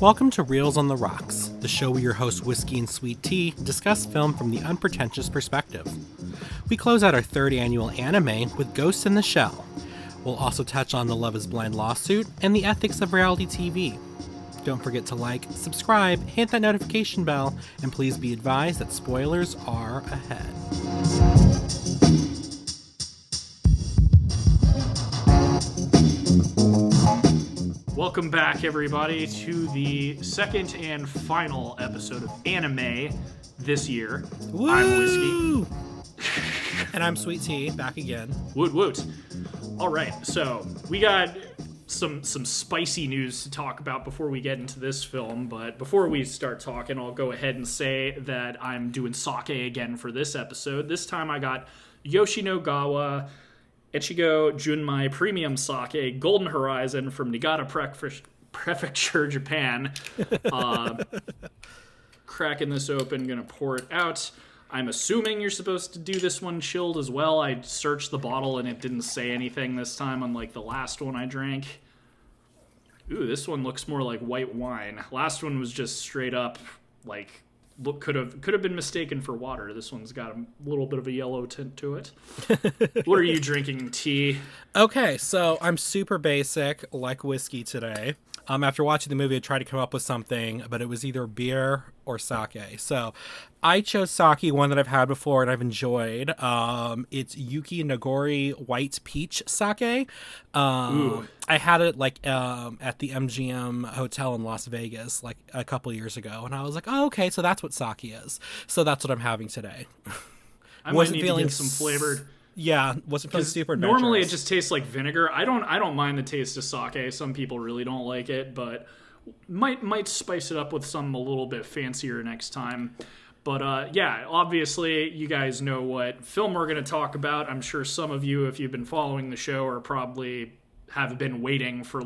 Welcome to Reels on the Rocks, the show where your hosts Whiskey and Sweet Tea discuss film from the unpretentious perspective. We close out our third annual anime with Ghost in the Shell. We'll also touch on the Love is Blind lawsuit and the ethics of reality TV. Don't forget to like, subscribe, hit that notification bell, and please be advised that spoilers are ahead. Welcome back, everybody, to the second and final episode of Anime this year. Woo! I'm Whiskey. And I'm Sweet Tea, back again. Woot woot. All right, so we got some spicy news to talk about before we get into this film, but before we start talking, I'll go ahead and say that I'm doing sake again for this episode. This time I got Yoshinogawa Echigo Junmai Premium Sake Golden Horizon from Niigata Prefecture, Japan. Cracking this open, gonna pour it out. I'm assuming you're supposed to do this one chilled as well. I searched the bottle and it didn't say anything this time, unlike the last one I drank. Ooh, this one looks more like white wine. Last one was just straight up, like, could have been mistaken for water. This one's got a little bit of a yellow tint to it. What are you drinking, Tea? Okay, so I'm super basic, like whiskey today. After watching the movie, I tried to come up with something, but it was either beer or sake. So I chose sake, one that I've had before and I've enjoyed. It's Yuki Nagori White Peach Sake. Ooh. I had it at the MGM Hotel in Las Vegas like a couple years ago, and I was like, oh, okay, so that's what sake is. So that's what I'm having today. I might need to get some flavored. Yeah, wasn't feeling super adventurous. Normally it just tastes like vinegar. I don't mind the taste of sake. Some people really don't like it, but might spice it up with something a little bit fancier next time. But yeah, obviously you guys know what film we're going to talk about. I'm sure some of you, if you've been following the show, are probably have been waiting for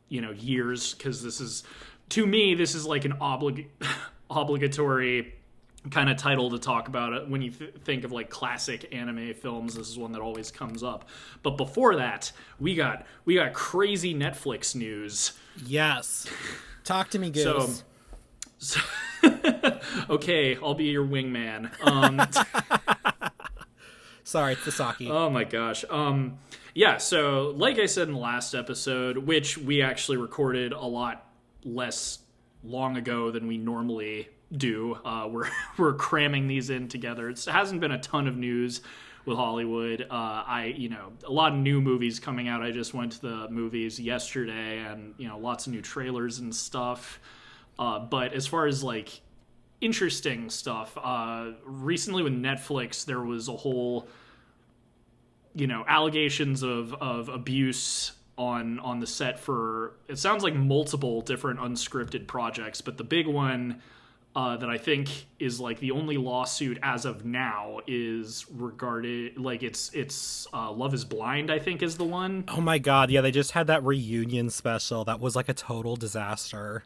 years, because this is, to me, this is like an obligatory kind of title to talk about it. When you think of like classic anime films, this is one that always comes up. But before that, we got crazy Netflix news. Yes, talk to me, Goose. So okay, I'll be your wingman. Sorry, it's the sake. Oh my gosh. Yeah, so like I said in the last episode, which we actually recorded a lot less long ago than we normally do, we're cramming these in together. It hasn't been a ton of news with Hollywood. A lot of new movies coming out. I just went to the movies yesterday, and lots of new trailers and stuff. But as far as like interesting stuff, recently with Netflix, there was a whole allegations of abuse on the set for, it sounds like, multiple different unscripted projects, but the big one that I think is like the only lawsuit as of now is regarded, like, it's Love is Blind, I think, is the one. Oh my god, yeah, they just had that reunion special that was like a total disaster.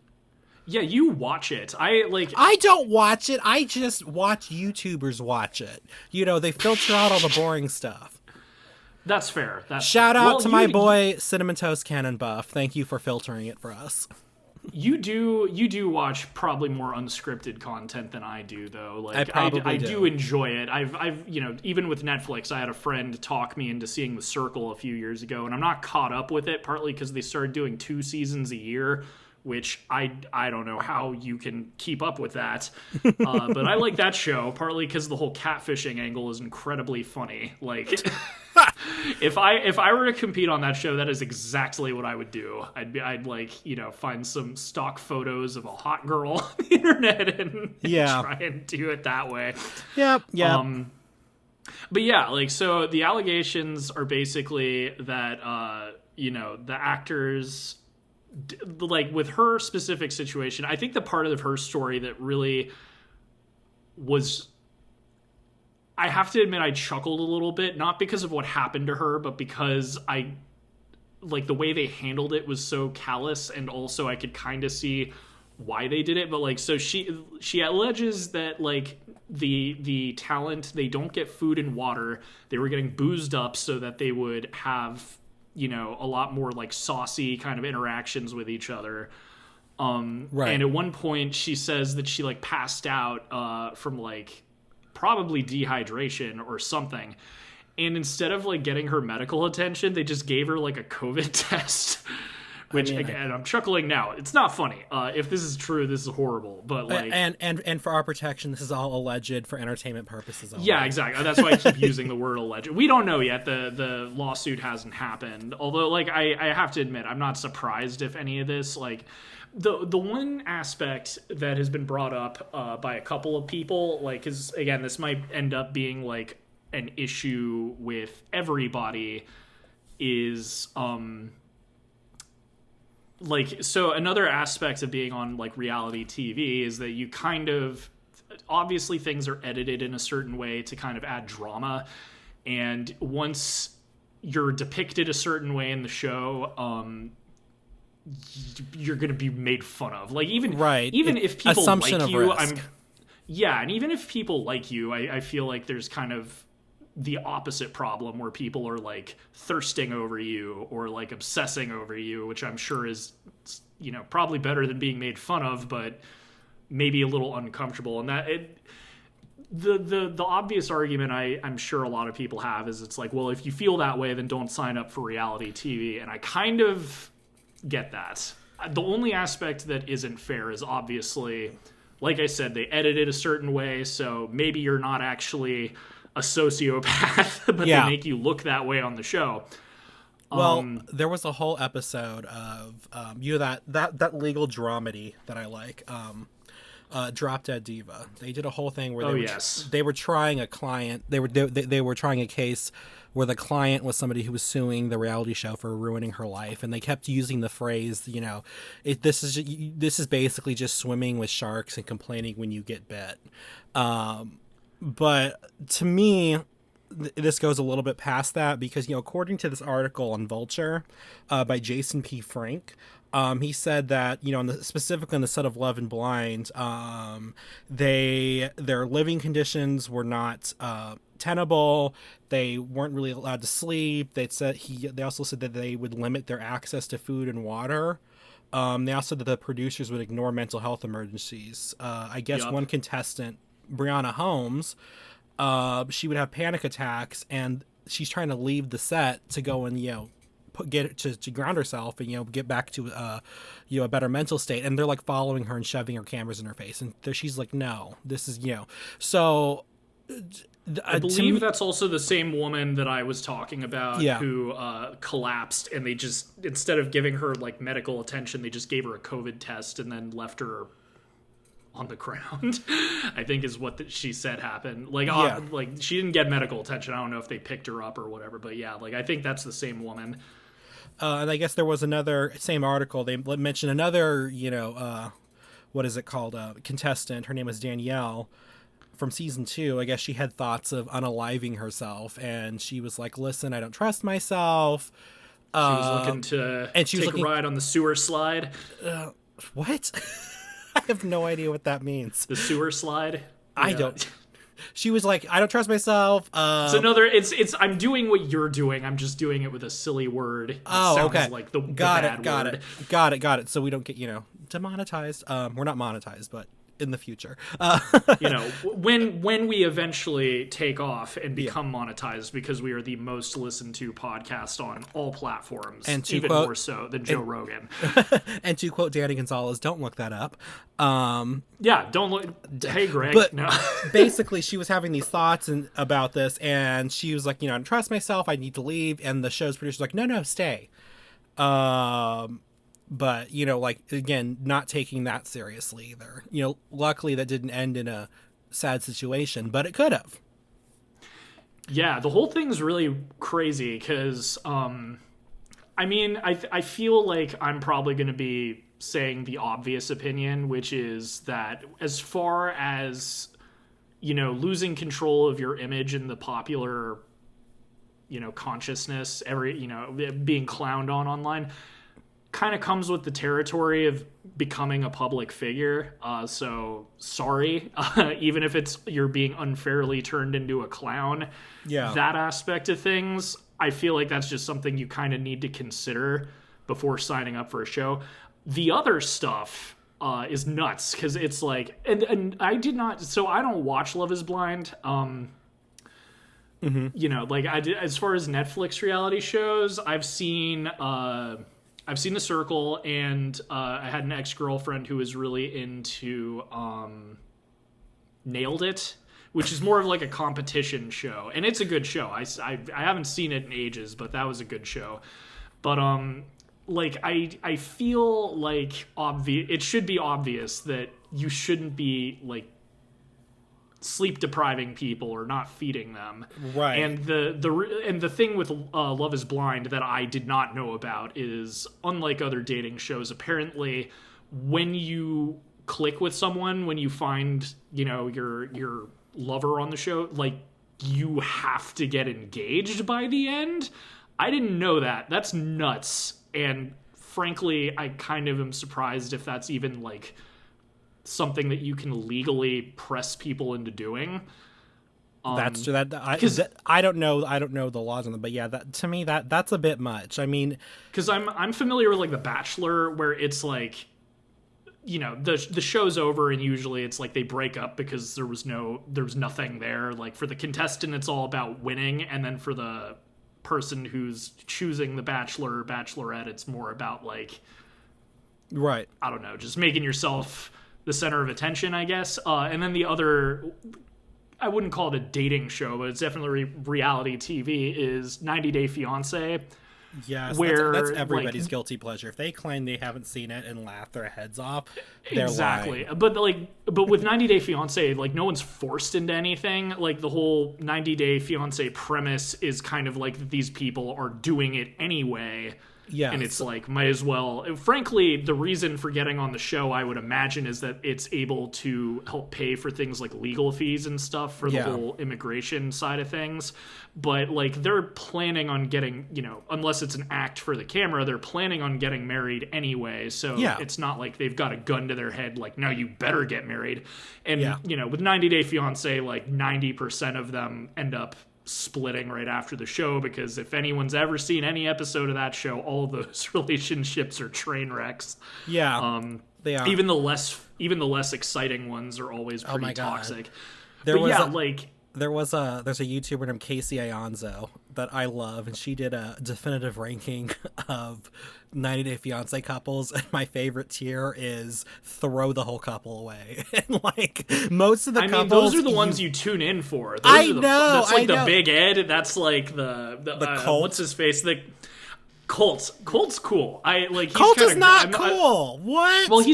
Yeah, you watch it. I don't watch it. I just watch YouTubers watch it. They filter out all the boring stuff. That's fair. Shout out to my boy Cinnamon Toast Cannon Buff. Thank you for filtering it for us. You do watch probably more unscripted content than I do, though. Like, I do enjoy it. I've even with Netflix, I had a friend talk me into seeing The Circle a few years ago, and I'm not caught up with it, partly because they started doing 2 seasons a year, which I don't know how you can keep up with that. But I like that show, partly because the whole catfishing angle is incredibly funny. Like, if I were to compete on that show, that is exactly what I would do. I'd find some stock photos of a hot girl on the internet and try and do it that way. Yep. But yeah, like, so the allegations are basically that the actors, like, with her specific situation, I think the part of her story that really was, I have to admit, I chuckled a little bit, not because of what happened to her, but because the way they handled it was so callous, and also I could kind of see why they did it. But like, so she alleges that like the talent, they don't get food and water. They were getting boozed up so that they would have, you know, a lot more like saucy kind of interactions with each other. Right. And at one point she says that she like passed out from like probably dehydration or something. And instead of like getting her medical attention, they just gave her like a COVID test. Which, again, I'm chuckling now. It's not funny. If this is true, this is horrible. But like, and for our protection, this is all alleged for entertainment purposes only. Yeah, exactly. That's why I keep using the word alleged. We don't know yet. The lawsuit hasn't happened. Although, like, I have to admit, I'm not surprised if any of this, like, the one aspect that has been brought up by a couple of people, like, is, again, this might end up being like an issue with everybody, is like, so another aspect of being on like reality TV is that you kind of, obviously things are edited in a certain way to kind of add drama, and once you're depicted a certain way in the show, you're going to be made fun of. Like, even if people assumption like of you, risk. and even if people like you, I feel like there's kind of the opposite problem where people are like thirsting over you or like obsessing over you, which I'm sure is, you know, probably better than being made fun of, but maybe a little uncomfortable. And that the obvious argument I'm sure a lot of people have is it's like, well, if you feel that way, then don't sign up for reality TV. And I kind of get that. The only aspect that isn't fair is obviously, like I said, they edit it a certain way. So maybe you're not actually a sociopath, but they make you look that way on the show. Well, there was a whole episode of that legal dramedy that I like, Drop Dead Diva. They did a whole thing where they were trying a client. They were trying a case where the client was somebody who was suing the reality show for ruining her life, and they kept using the phrase, you know, this is basically just swimming with sharks and complaining when you get bit. But to me, this goes a little bit past that because, you know, according to this article on Vulture by Jason P. Frank, he said that, you know, specifically on the set of Love and Blind, their living conditions were not tenable. They weren't really allowed to sleep. They also said that they would limit their access to food and water. They also said that the producers would ignore mental health emergencies. I guess one contestant, Brianna Holmes, she would have panic attacks, and she's trying to leave the set to go and, you know, get to ground herself and, you know, get back to you know, a better mental state, and they're like following her and shoving her cameras in her face, and she's like, no, this is, you know, so I believe that's also the same woman that I was talking about who collapsed, and they just, instead of giving her like medical attention, they just gave her a COVID test and then left her on the ground. I think is what she said happened. Like, like she didn't get medical attention. I don't know if they picked her up or whatever, but yeah, like I think that's the same woman. And I guess there was another same article. They mentioned another, you know, what is it called? Contestant. Her name was Danielle from season 2. I guess she had thoughts of unaliving herself, and she was like, "Listen, I don't trust myself." She was looking to take a ride on the sewer slide. What? I have no idea what that means. The sewer slide? I don't. She was like, I don't trust myself. It's another, it's, I'm doing what you're doing. I'm just doing it with a silly word. It sounds like the bad word. Got it. So we don't get, you know, demonetized. We're not monetized, but in the future. You know, when we eventually take off and become monetized, because we are the most listened to podcast on all platforms, and even more so than Joe Rogan. And to quote Danny Gonzalez, don't look that up. Yeah, don't look. Hey, Greg. But no. Basically, she was having these thoughts about this, and she was like, you know, I don't trust myself. I need to leave. And the show's producer's like, no, stay. But, you know, like, again, not taking that seriously either. You know, luckily that didn't end in a sad situation, but it could have. Yeah, the whole thing's really crazy because, I mean, I feel like I'm probably going to be saying the obvious opinion, which is that as far as, you know, losing control of your image in the popular, you know, consciousness, being clowned on online, kind of comes with the territory of becoming a public figure. So sorry, even if you're being unfairly turned into a clown. Yeah, that aspect of things, I feel like that's just something you kind of need to consider before signing up for a show. The other stuff is nuts because it's like, and I did not, so I don't watch Love Is Blind. You know, like I did, as far as Netflix reality shows, I've seen The Circle, and I had an ex-girlfriend who was really into Nailed It, which is more of like a competition show, and it's a good show. I haven't seen it in ages, but that was a good show. But like I feel like it should be obvious that you shouldn't be like sleep depriving people or not feeding them. Right. And the thing with Love Is Blind that I did not know about is, unlike other dating shows, apparently when you click with someone, when you find, you know, your lover on the show, like, you have to get engaged by the end. I didn't know that. That's nuts. And frankly, I kind of am surprised if that's even like something that you can legally press people into doing. That's true. I don't know the laws on them, but yeah, that, to me, that's a bit much. I mean, because I'm familiar with like The Bachelor, where it's like, you know, the show's over and usually it's like they break up because there was nothing there. Like for the contestant, it's all about winning, and then for the person who's choosing the Bachelor or Bachelorette, it's more about like, right, I don't know, just making yourself the center of attention, I guess. And then the other, I wouldn't call it a dating show, but it's definitely reality TV, is 90 Day Fiancé. Yes, where that's everybody's guilty pleasure. If they claim they haven't seen it and laugh their heads off, they're exactly lying. But with 90 Day Fiancé, like, no one's forced into anything. Like, the whole 90 Day Fiancé premise is kind of like these people are doing it anyway. Yeah, and it's like, might as well. Frankly, the reason for getting on the show, I would imagine, is that it's able to help pay for things like legal fees and stuff for the whole immigration side of things. But like, they're planning on getting, you know, unless it's an act for the camera, they're planning on getting married anyway. So it's not like they've got a gun to their head, like, no, you better get married. And you know, with 90 Day Fiancé, like 90% of them end up splitting right after the show, because if anyone's ever seen any episode of that show, all of those relationships are train wrecks. They are. Even the less exciting ones are always pretty toxic. There's a YouTuber named Casey Ionzo that I love, and she did a definitive ranking of 90 Day Fiancé couples, and my favorite tier is throw the whole couple away. And like, most of the couples, mean, those are the ones you tune in for. That's like the Big Ed. That's like the Colt. What's his face? The Colt's cool. Colt is not cool. What? Well,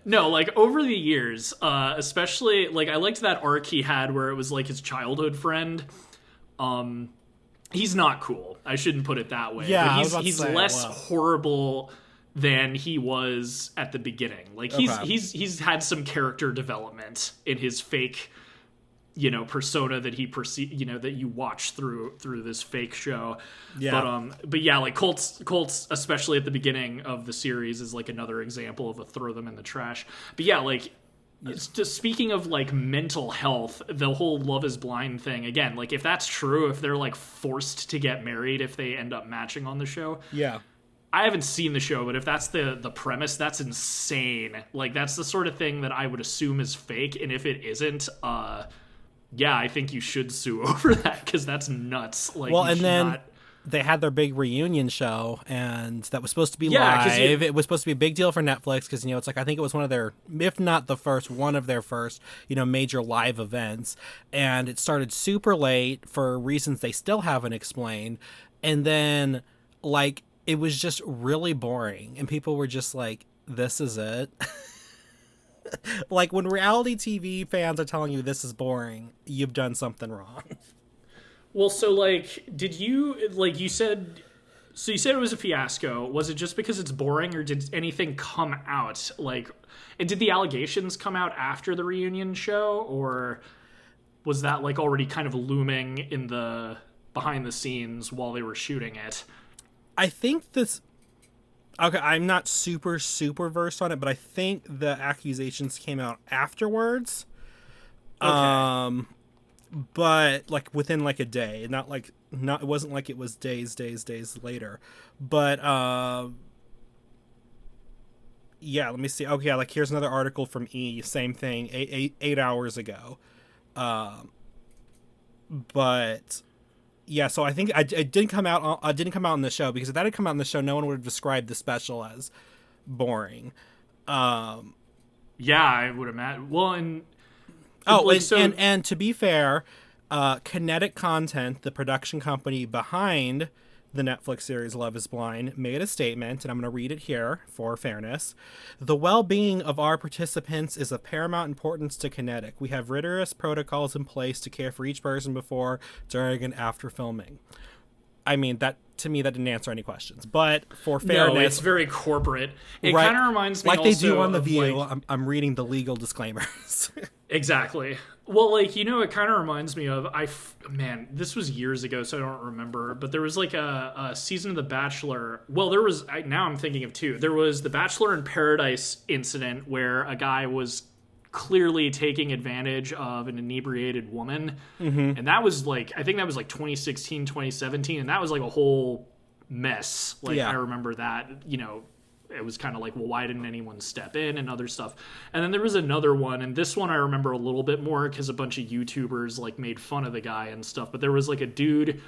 no, like, over the years, especially, like, I liked that arc he had where it was like his childhood friend. He's not cool. I shouldn't put it that way. Yeah, but he's less horrible than he was at the beginning. Like, he's had some character development in his fake, you know, persona that he that you watch through this fake show. But yeah, like, Colts, especially at the beginning of the series, is like another example of a throw them in the trash. But yeah, like, just speaking of like mental health, the whole Love Is Blind thing, again, like, if that's true, if they're like forced to get married if they end up matching on the show, I haven't seen the show, but if that's the premise, that's insane. Like, that's the sort of thing that I would assume is fake, and if it isn't, yeah, I think you should sue over that, because that's nuts. Like, well, and then they had their big reunion show, and that was supposed to be live. It was supposed to be a big deal for Netflix, because, you know, it's like, I think it was one of their, if not the first, one of their first, you know, major live events. And it started super late for reasons they still haven't explained. And then, like, it was just really boring, and people were just like, this is it. Like, when reality TV fans are telling you this is boring, you've done something wrong. Well, so, like, you said it was a fiasco. Was it just because it's boring, or did anything come out? Like, and did the allegations come out after the reunion show, or was that, like, already kind of looming in the behind the scenes while they were shooting it? I think this... Okay, I'm not super versed on it, but I think the accusations came out afterwards. Okay. But like within like a day, it wasn't like it was days later. But Yeah, let me see. Okay, like here's another article from E. Same thing, 8 hours ago. But yeah, so I think it didn't come out. Didn't come out on the show, because if that had come out on the show, no one would have described the special as boring. Yeah, I would imagine. Well, and and to be fair, Kinetic Content, the production company behind the Netflix series Love is Blind, made a statement, and I'm going to read it here for fairness. The well-being of our participants is of paramount importance to Kinetic. We have rigorous protocols in place to care for each person before, during, and after filming. I mean, that to me, that didn't answer any questions. But for fairness... No, it's very corporate. It kind of reminds me like also they do on The View. Like, I'm reading the legal disclaimers. Exactly. Well, like, you know, it kind of reminds me of... Man, this was years ago, so I don't remember. But there was, like, a season of The Bachelor... Well, there was... Now I'm thinking of two. There was the Bachelor in Paradise incident where a guy was clearly taking advantage of an inebriated woman. Mm-hmm. And that was, like... I think that was, like, 2016, 2017. And that was, like, a whole mess. Like, yeah. I remember that, you know... It was kind of like, well, why didn't anyone step in and other stuff? And then there was another one, and this one I remember a little bit more because a bunch of YouTubers like made fun of the guy and stuff. But there was like a dude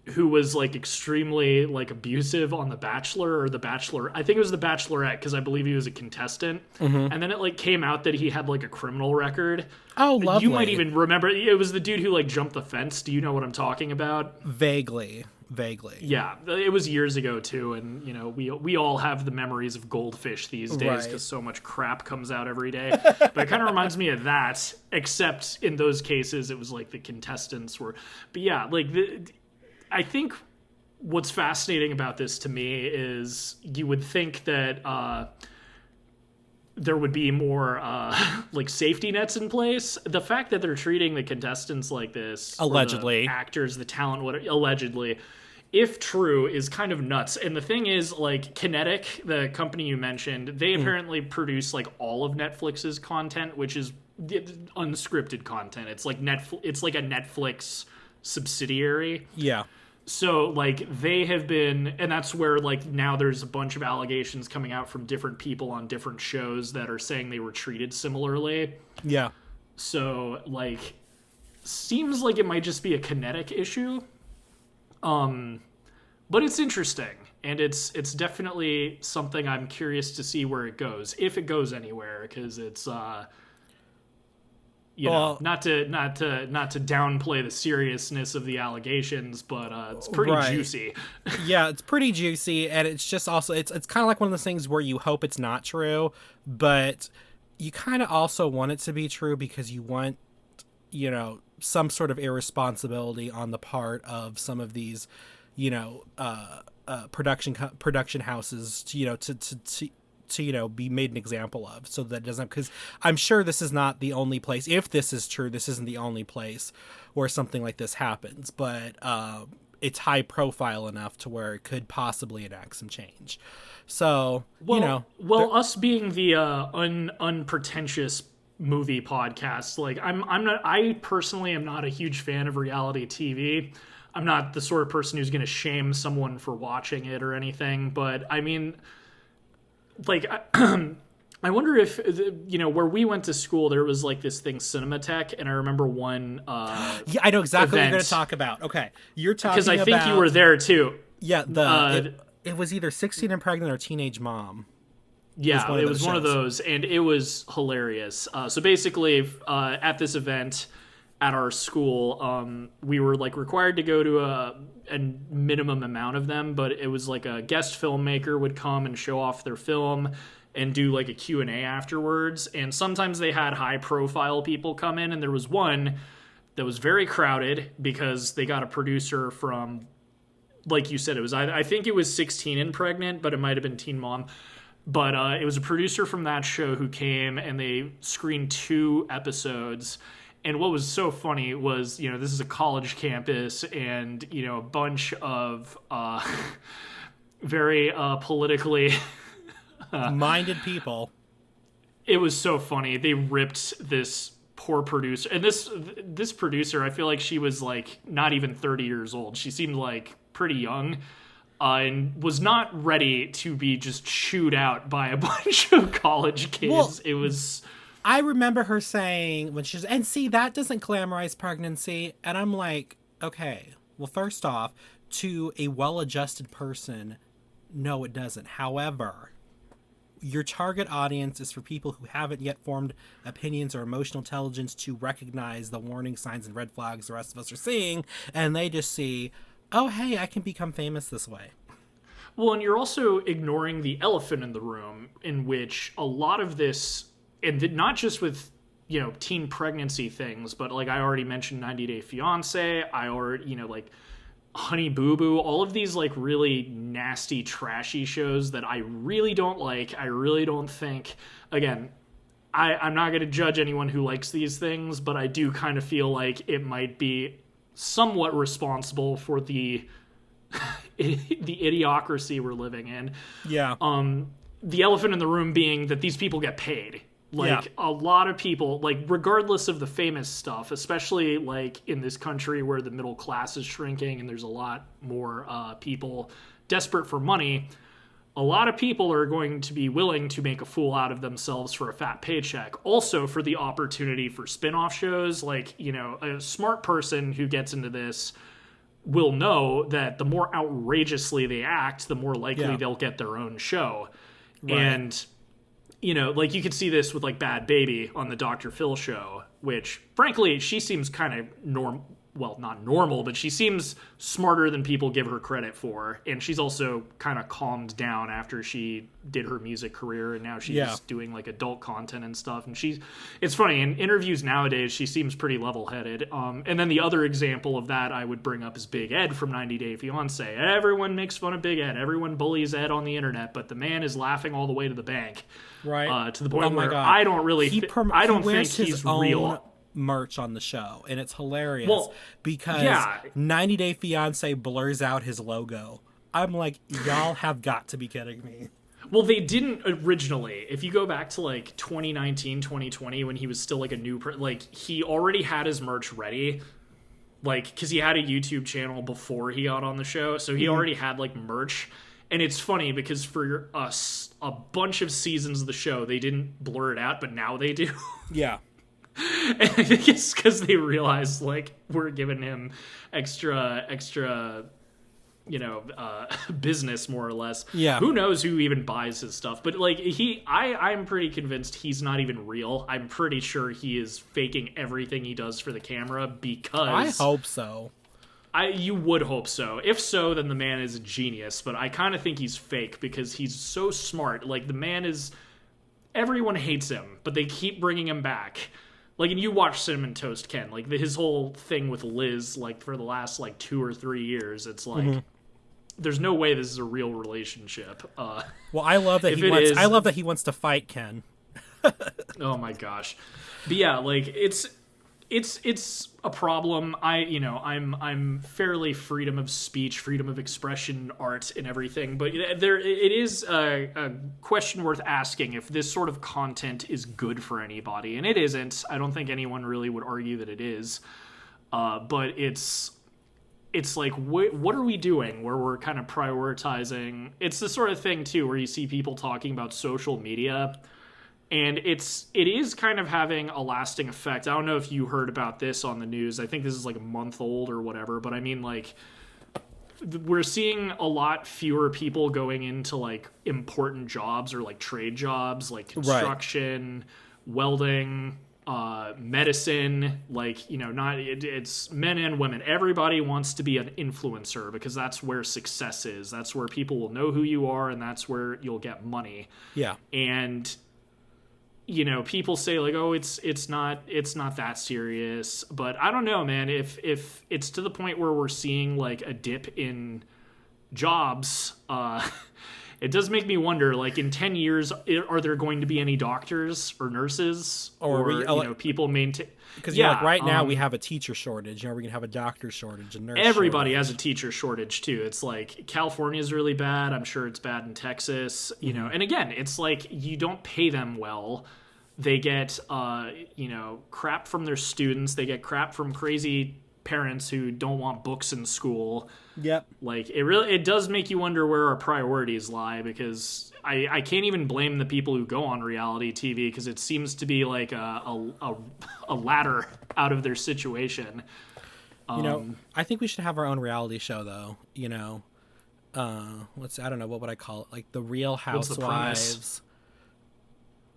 who was like extremely like abusive on The Bachelor or The Bachelor. I think it was The Bachelorette because I believe he was a contestant. Mm-hmm. And then it like came out that he had like a criminal record. Oh, lovely. You might even remember. It was the dude who like jumped the fence. Do you know what I'm talking about? Vaguely. Yeah, it was years ago too, and you know we all have the memories of Goldfish these days because so much crap comes out every day. But it kind of reminds me of that, except in those cases it was like the contestants were. But yeah, like I think what's fascinating about this to me is you would think that there would be more like safety nets in place. The fact that they're treating the contestants like this, allegedly, the actors, the talent, allegedly, if true, is kind of nuts. And the thing is, like, Kinetic, the company you mentioned, they apparently produce like all of Netflix's content, which is unscripted content. It's like it's like a Netflix subsidiary. Yeah. So, like, they have been, and that's where, like, now there's a bunch of allegations coming out from different people on different shows that are saying they were treated similarly. Yeah. So, like, seems like it might just be a Kinetic issue. But it's interesting, and it's definitely something I'm curious to see where it goes, if it goes anywhere, because it's, you know, not to downplay the seriousness of the allegations, but it's pretty juicy. Yeah, it's pretty juicy, and it's just also it's kind of like one of those things where you hope it's not true, but you kind of also want it to be true because you want, you know, some sort of irresponsibility on the part of some of these, you know, production houses, you know, to you know, be made an example of, so that it doesn't, because I'm sure this is not the only place. If this is true, this isn't the only place where something like this happens, but it's high profile enough to where it could possibly enact some change. So, you know, us being the unpretentious movie podcast, like I personally am not a huge fan of reality TV. I'm not the sort of person who's going to shame someone for watching it or anything, but I mean, like, I wonder if, you know, where we went to school, there was like this thing, Cinematech, and I remember one yeah, I know exactly what you're going to talk about. Okay, you're talking about... Because I think you were there too. Yeah, it was either 16 and Pregnant or Teenage Mom. Yeah, it was one of those, and it was hilarious. So basically, at this event at our school, we were like required to go to a minimum amount of them, but it was like a guest filmmaker would come and show off their film and do like a Q&A afterwards. And sometimes they had high profile people come in, and there was one that was very crowded because they got a producer from, like you said, it was, I think it was 16 and Pregnant, but it might have been Teen Mom. But it was a producer from that show who came, and they screened 2 episodes. And what was so funny was, you know, this is a college campus, and, you know, a bunch of very politically minded people. It was so funny. They ripped this poor producer. And this producer, I feel like she was like not even 30 years old. She seemed like pretty young. and was not ready to be just chewed out by a bunch of college kids. Well, it was... I remember her saying when she's... And see, that doesn't glamorize pregnancy. And I'm like, okay, well, first off, to a well-adjusted person, no, it doesn't. However, your target audience is for people who haven't yet formed opinions or emotional intelligence to recognize the warning signs and red flags the rest of us are seeing. And they just see... oh, hey, I can become famous this way. Well, and you're also ignoring the elephant in the room, in which a lot of this, and not just with, teen pregnancy things, but like I already mentioned 90 Day Fiancé, I already, like Honey Boo Boo, all of these like really nasty, trashy shows that I really don't like. I really don't think, again, I'm not going to judge anyone who likes these things, but I do kind of feel like it might be somewhat responsible for the idiocracy we're living in. Yeah. The elephant in the room being that these people get paid. Like, a lot of people, like, regardless of the famous stuff, especially, like, in this country where the middle class is shrinking and there's a lot more people desperate for money, a lot of people are going to be willing to make a fool out of themselves for a fat paycheck. Also for the opportunity for spin-off shows. Like, a smart person who gets into this will know that the more outrageously they act, the more likely they'll get their own show. Right. And, like you could see this with like Bad Baby on the Dr. Phil show, which frankly, she seems kind of well, not normal, but she seems smarter than people give her credit for. And she's also kind of calmed down after she did her music career, and now she's doing like adult content and stuff. And it's funny, in interviews nowadays, she seems pretty level-headed. And then the other example of that I would bring up is Big Ed from 90 Day Fiancé. Everyone makes fun of Big Ed. Everyone bullies Ed on the internet, but the man is laughing all the way to the bank. Right. To the point where I don't really, I don't think he's real. Merch on the show, and it's hilarious because 90 Day Fiancé blurs out his logo. I'm like, y'all have got to be kidding me. Well, they didn't originally. If you go back to like 2019, 2020, when he was still like a new, he already had his merch ready, like, because he had a YouTube channel before he got on the show, so he already had like merch. And it's funny because for us, a bunch of seasons of the show, they didn't blur it out, but now they do. Yeah. And I think it's because they realized, like, we're giving him extra, business, more or less. Yeah. Who knows who even buys his stuff? But, like, I'm pretty convinced he's not even real. I'm pretty sure he is faking everything he does for the camera because... I hope so. You would hope so. If so, then the man is a genius. But I kind of think he's fake because he's so smart. Like, the man is... Everyone hates him, but they keep bringing him back. Like, and you watch Cinnamon Toast Ken, like his whole thing with Liz, like for the last like 2 or 3 years, it's like there's no way this is a real relationship. Well, I love that I love that he wants to fight Ken. Oh my gosh, but yeah, like it's a problem. I'm fairly freedom of speech, freedom of expression, art, and everything. But it is a question worth asking if this sort of content is good for anybody, and it isn't. I don't think anyone really would argue that it is. But it's like, what are we doing where we're kind of prioritizing? It's the sort of thing too where you see people talking about social media. And it is kind of having a lasting effect. I don't know if you heard about this on the news. I think this is like a month old or whatever. But I mean, like, we're seeing a lot fewer people going into like important jobs or like trade jobs, like construction, welding, medicine. Like, it's men and women. Everybody wants to be an influencer because that's where success is. That's where people will know who you are, and that's where you'll get money. Yeah. And people say like, oh, it's not that serious, but I don't know, man. If it's to the point where we're seeing like a dip in jobs, it does make me wonder, like, in 10 years, are there going to be any doctors or nurses or people maintain? Because right now we have a teacher shortage. We're gonna have a doctor shortage, a nurse. Everybody shortage. has a teacher shortage too. It's like California is really bad. I'm sure it's bad in Texas. And again, it's like you don't pay them well. They get crap from their students. They get crap from crazy parents who don't want books in school. Yep. Like, it does make you wonder where our priorities lie, because I can't even blame the people who go on reality TV, because it seems to be like a ladder out of their situation. I think we should have our own reality show, though. I don't know, what would I call it? Like the Real Housewives.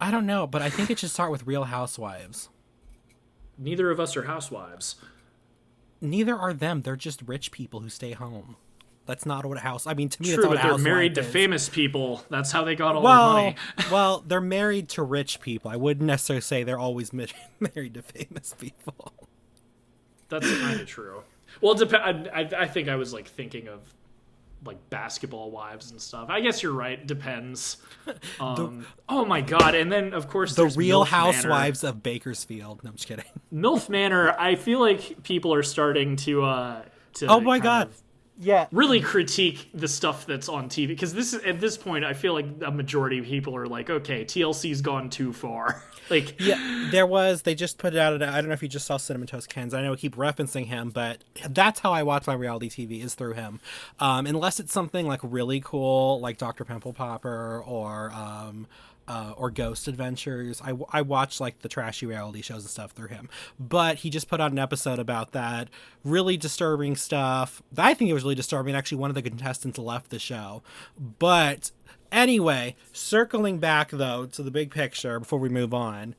I don't know, but I think it should start with Real Housewives. Neither of us are housewives. Neither are them. They're just rich people who stay home. That's not what a house. I mean, to me, true, that's what but they're married to famous people. That's how they got all their money. Well, they're married to rich people. I wouldn't necessarily say they're always married to famous people. That's kind of true. Well, I think I was like thinking of like basketball wives and stuff. I guess you're right. Depends. Oh my god! And then of course the Real Housewives of Bakersfield. No, I'm just kidding. MILF Manor. I feel like people are starting to oh my god. Yeah, really critique the stuff that's on TV, because at this point I feel like a majority of people are like, okay, TLC's gone too far. Like, yeah, they just put it out. I don't know if you just saw Cinnamon Toast Ken's. I know I keep referencing him, but that's how I watch my reality TV, is through him. Unless it's something like really cool, like Dr. Pimple Popper or Ghost Adventures. I watch like the trashy reality shows and stuff through him. But he just put out an episode about that really disturbing stuff. I think it was really disturbing. Actually, one of the contestants left the show. But anyway, circling back though to the big picture before we move on.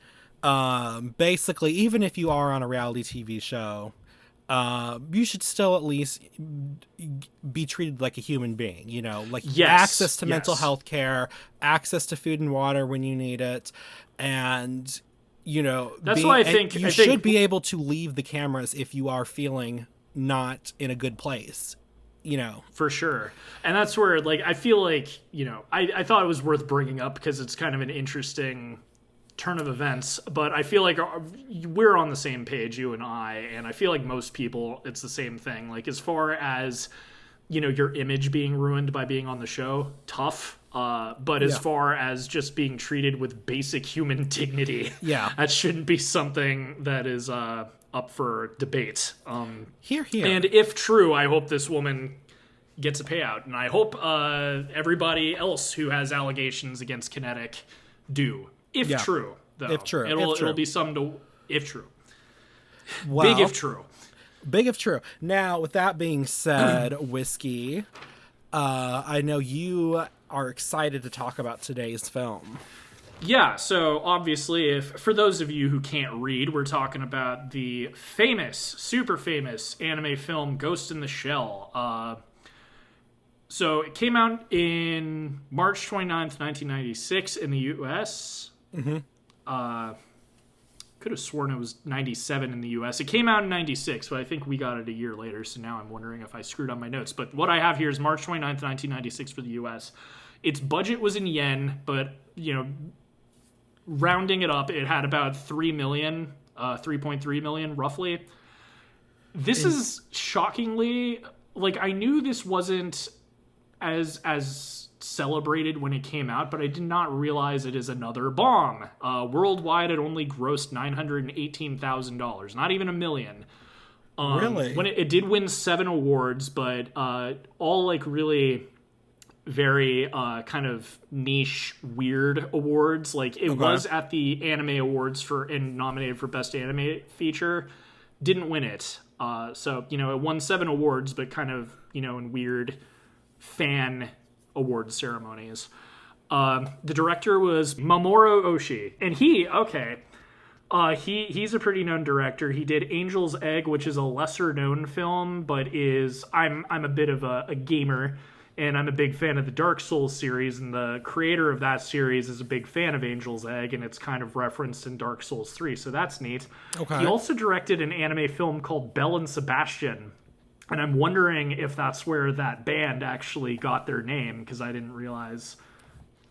Basically, even if you are on a reality TV show, you should still at least be treated like a human being, like access to mental health care, access to food and water when you need it. And, that's why I think you should be able to leave the cameras if you are feeling not in a good place, For sure. And that's where, like, I feel like, I thought it was worth bringing up because it's kind of an interesting turn of events, but I feel like we're on the same page, you and I feel like most people, it's the same thing. Like, as far as, your image being ruined by being on the show, tough. But as far as just being treated with basic human dignity, that shouldn't be something that is up for debate. Here. And if true, I hope this woman gets a payout, and I hope everybody else who has allegations against Kinetic do. If true, though. If true. It'll be something to... If true. Well, big if true. Big if true. Now, with that being said, Whiskey, I know you are excited to talk about today's film. Yeah, so obviously, for those of you who can't read, we're talking about the super famous anime film Ghost in the Shell. So it came out in March 29th, 1996 in the U.S. Mm-hmm. Could have sworn it was 97 in the U.S. It came out in 96, but I think we got it a year later, so now I'm wondering if I screwed on my notes. But what I have here is March 29th, 1996 for the U.S. Its budget was in yen, but, rounding it up, it had about 3.3 million, roughly. This is shockingly... Like, I knew this wasn't as celebrated when it came out, but I did not realize it is another bomb. Worldwide, it only grossed $918,000, not even $1 million. Really? When it did win 7 awards, but all like really very kind of niche, weird awards. Like it was at the Anime Awards and nominated for Best Anime Feature. Didn't win it. So, it won 7 awards, but kind of, in weird fan award ceremonies. The director was Mamoru Oshii. And he's a pretty known director. He did Angel's Egg, which is a lesser known film, but I'm a bit of a gamer, and I'm a big fan of the Dark Souls series, and the creator of that series is a big fan of Angel's Egg, and it's kind of referenced in Dark Souls 3, so that's neat. Okay. He also directed an anime film called Belle and Sebastian, and I'm wondering if that's where that band actually got their name, because I didn't realize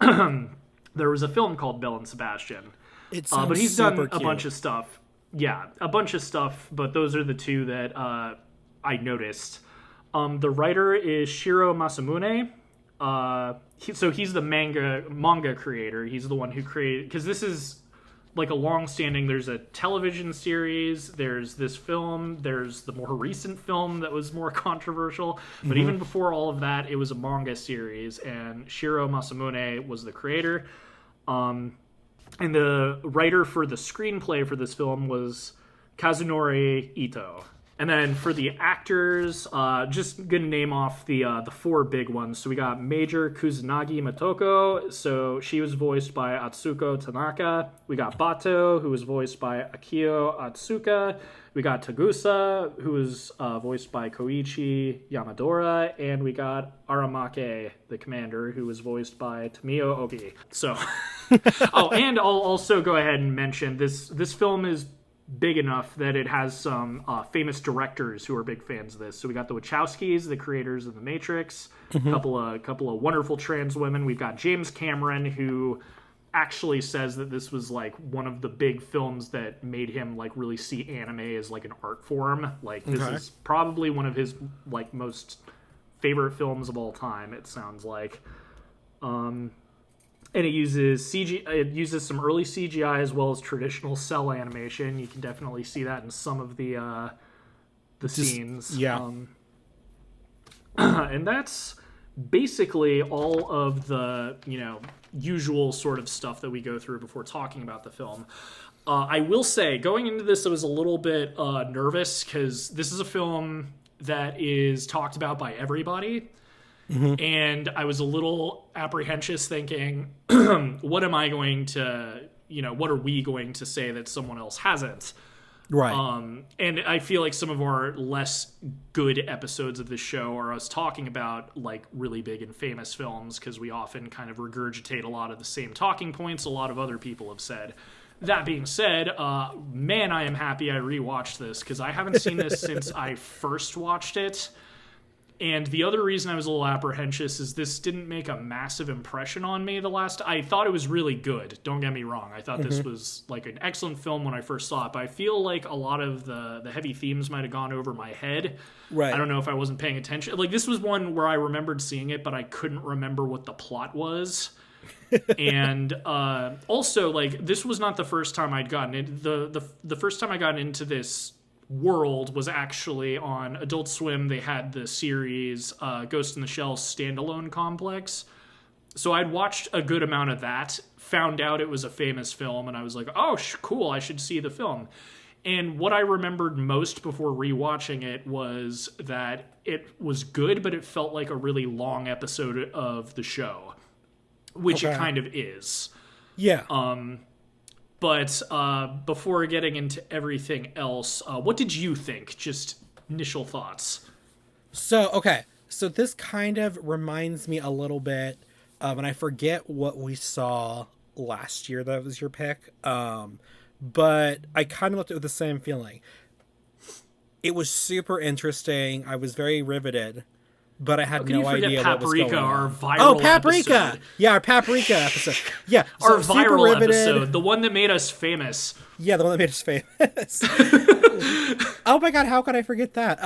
there was a film called Belle and Sebastian. But he's done a bunch of stuff. Yeah, a bunch of stuff, but those are the two that I noticed. The writer is Shiro Masamune. So he's the manga creator. He's the one who created... Because this is like a long-standing, there's a television series, there's this film, there's the more recent film that was more controversial, but even before all of that, it was a manga series, and Shiro Masamune was the creator. And the writer for the screenplay for this film was Kazunori Ito. And then for the actors, just gonna name off the 4 big ones. So we got Major Kusanagi Motoko, so she was voiced by Atsuko Tanaka. We got Bato, who was voiced by Akio Atsuka. We got Tagusa, who was voiced by Koichi Yamadora. And we got Aramake, the commander, who was voiced by Tomio Oki. So, oh, and I'll also go ahead and mention this film is big enough that it has some famous directors who are big fans of this. So we got the Wachowskis, the creators of The Matrix, a couple of wonderful trans women. We've got James Cameron, who actually says that this was like one of the big films that made him like really see anime as like an art form. Like this is probably one of his like most favorite films of all time, it sounds like. And it uses some early CGI as well as traditional cell animation. You can definitely see that in some of the scenes. Yeah. And that's basically all of the, usual sort of stuff that we go through before talking about the film. I will say, going into this, I was a little bit nervous because this is a film that is talked about by everybody. And I was a little apprehensive thinking, what am I going to, what are we going to say that someone else hasn't? Right. And I feel like some of our less good episodes of the show are us talking about like really big and famous films because we often kind of regurgitate a lot of the same talking points a lot of other people have said. That being said, man, I am happy I rewatched this because I haven't seen this since I first watched it. And the other reason I was a little apprehensive is this didn't make a massive impression on me I thought it was really good. Don't get me wrong. I thought this was like an excellent film when I first saw it, but I feel like a lot of the heavy themes might have gone over my head. Right. I don't know if I wasn't paying attention. Like this was one where I remembered seeing it, but I couldn't remember what the plot was. And also, like, this was not the first time I'd gotten it. The first time I got into this world was actually on Adult Swim. They had the series Ghost in the Shell standalone complex. So I'd watched a good amount of that, found out it was a famous film, and I was like, oh, cool, I should see the film. And what I remembered most before rewatching it was that it was good, but it felt like a really long episode of the show, which it kind of is. Yeah. But before getting into everything else, what did you think? Just initial thoughts. So this kind of reminds me a little bit of, and I forget what we saw last year that was your pick, but I kind of left it with the same feeling. It was super interesting. I was very riveted, but I had no idea what was going on. Our viral Paprika! Episode. Yeah, our Paprika episode. Yeah, our viral episode, the one that made us famous. Yeah, the one that made us famous. Oh my god, how could I forget that?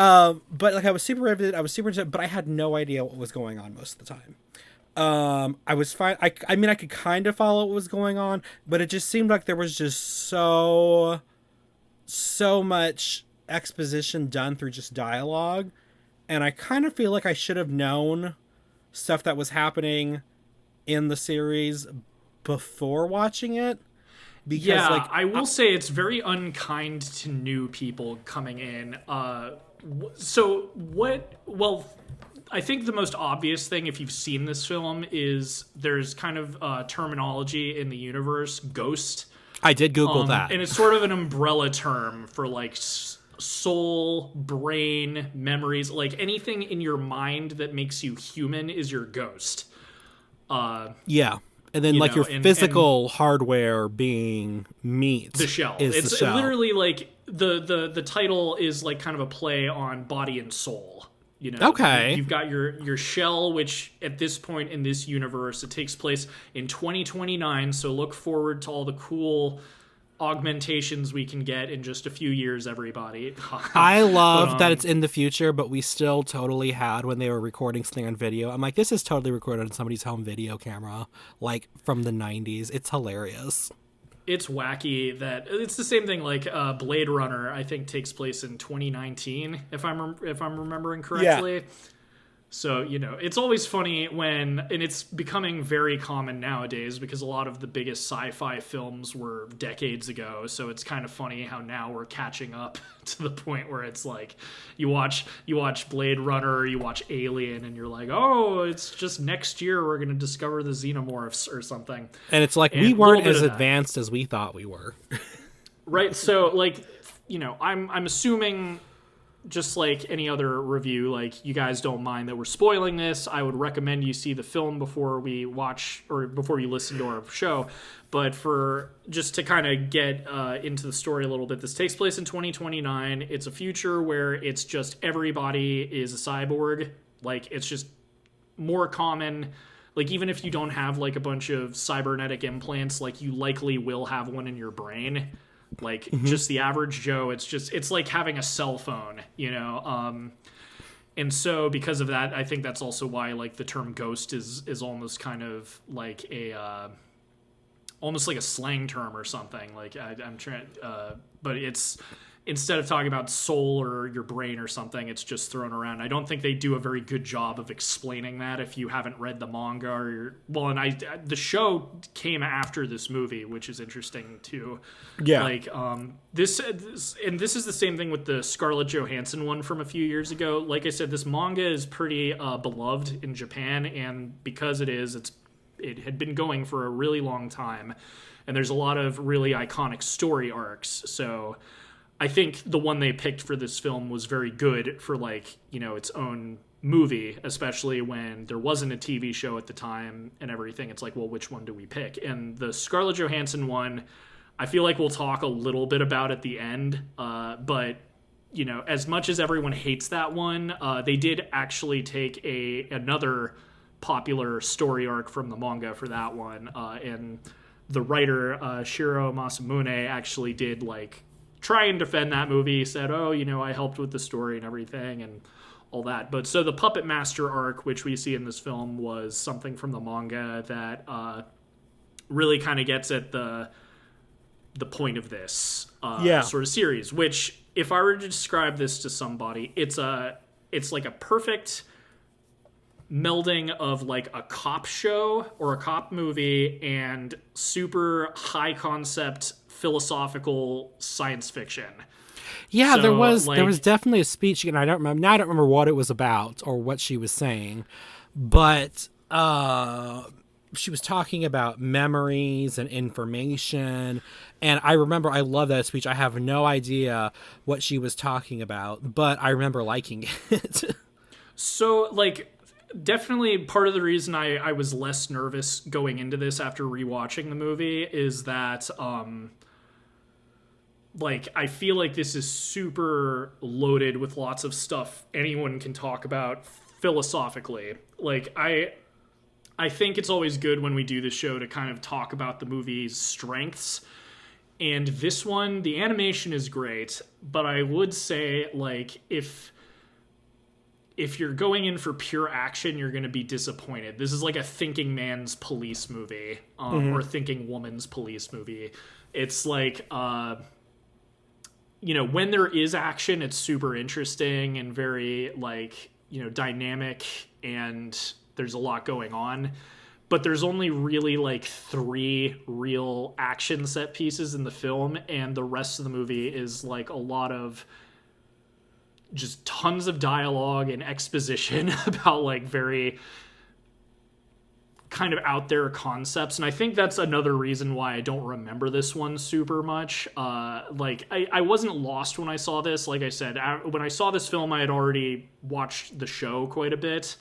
But like, I was super riveted. I was super interested, but I had no idea what was going on most of the time. I was fine. I mean, I could kind of follow what was going on, but it just seemed like there was just so much exposition done through just dialogue. And I kind of feel like I should have known stuff that was happening in the series before watching it. Because, yeah, I will say it's very unkind to new people coming in. So what... Well, I think the most obvious thing, if you've seen this film, is there's kind of terminology in the universe, ghost. I did Google that. And it's sort of an umbrella term for, like, soul, brain, memories, like anything in your mind that makes you human is your ghost. Yeah. And then like your physical hardware being meat. The shell. It's the shell. Literally like the title is like kind of a play on body and soul. Okay. You've got your shell, which at this point in this universe, it takes place in 2029. So look forward to all the cool augmentations we can get in just a few years, everybody. I love that it's in the future, but we still totally had when they were recording something on video. I'm like, this is totally recorded on somebody's home video camera, like from the 90s. It's hilarious. it's wacky that it's the same thing. Like Blade Runner, I think takes place in 2019, if I'm remembering correctly. Yeah. So, you know, it's always funny when, and it's becoming very common nowadays because a lot of the biggest sci-fi films were decades ago. So it's kind of funny how now we're catching up to the point where it's like you watch Blade Runner, you watch Alien, and you're like, oh, it's just next year we're going to discover the xenomorphs or something. And it's like, we weren't as advanced as we thought we were. Right. So, like, you know, I'm assuming, just like any other review, like, you guys don't mind that we're spoiling this. I would recommend you see the film before we watch or before you listen to our show. But for just to kind of get into the story a little bit, this takes place in 2029. It's a future where it's just everybody is a cyborg. Like, it's just more common. Like, even if you don't have like a bunch of cybernetic implants, like, you likely will have one in your brain. Like, just the average Joe, it's like having a cell phone, you know? And so because of that, I think that's also why, like, the term ghost is almost kind of like almost like a slang term or something. Like, I'm trying, but it's, instead of talking about soul or your brain or something, it's just thrown around. I don't think they do a very good job of explaining that if you haven't read the manga or the show came after this movie, which is interesting too. Yeah. Like, this is the same thing with the Scarlett Johansson one from a few years ago. Like I said, this manga is pretty beloved in Japan, and because it had been going for a really long time, and there's a lot of really iconic story arcs. So I think the one they picked for this film was very good for, like, you know, its own movie, especially when there wasn't a TV show at the time and everything. It's like, well, which one do we pick? And the Scarlett Johansson one, I feel like we'll talk a little bit about at the end. But, you know, as much as everyone hates that one, they did actually take another popular story arc from the manga for that one. And the writer, Shiro Masamune, actually did, like, try and defend that movie, said, oh, you know, I helped with the story and everything and all that. But so the Puppet Master arc, which we see in this film, was something from the manga that really kind of gets at the point of this sort of series, which, if I were to describe this to somebody, it's like a perfect melding of, like, a cop show or a cop movie and super high concept philosophical science fiction. Yeah, so, there was definitely a speech, and I don't remember what it was about or what she was saying, but she was talking about memories and information, and I remember I love that speech. I have no idea what she was talking about, but I remember liking it. So, like, definitely part of the reason I was less nervous going into this after rewatching the movie is that like, I feel like this is super loaded with lots of stuff anyone can talk about philosophically. Like, I think it's always good when we do this show to kind of talk about the movie's strengths. And this one, the animation is great, but I would say, like, if you're going in for pure action, you're going to be disappointed. This is like a thinking man's police movie, or thinking woman's police movie. It's like, you know, when there is action, it's super interesting and very, like, you know, dynamic, and there's a lot going on. But there's only really, like, 3 real action set pieces in the film, and the rest of the movie is, like, a lot of just tons of dialogue and exposition about, like, very kind of out there concepts. And I think that's another reason why I don't remember this one super much. Like, I wasn't lost when I saw this. Like I said, when I saw this film, I had already watched the show quite a bit.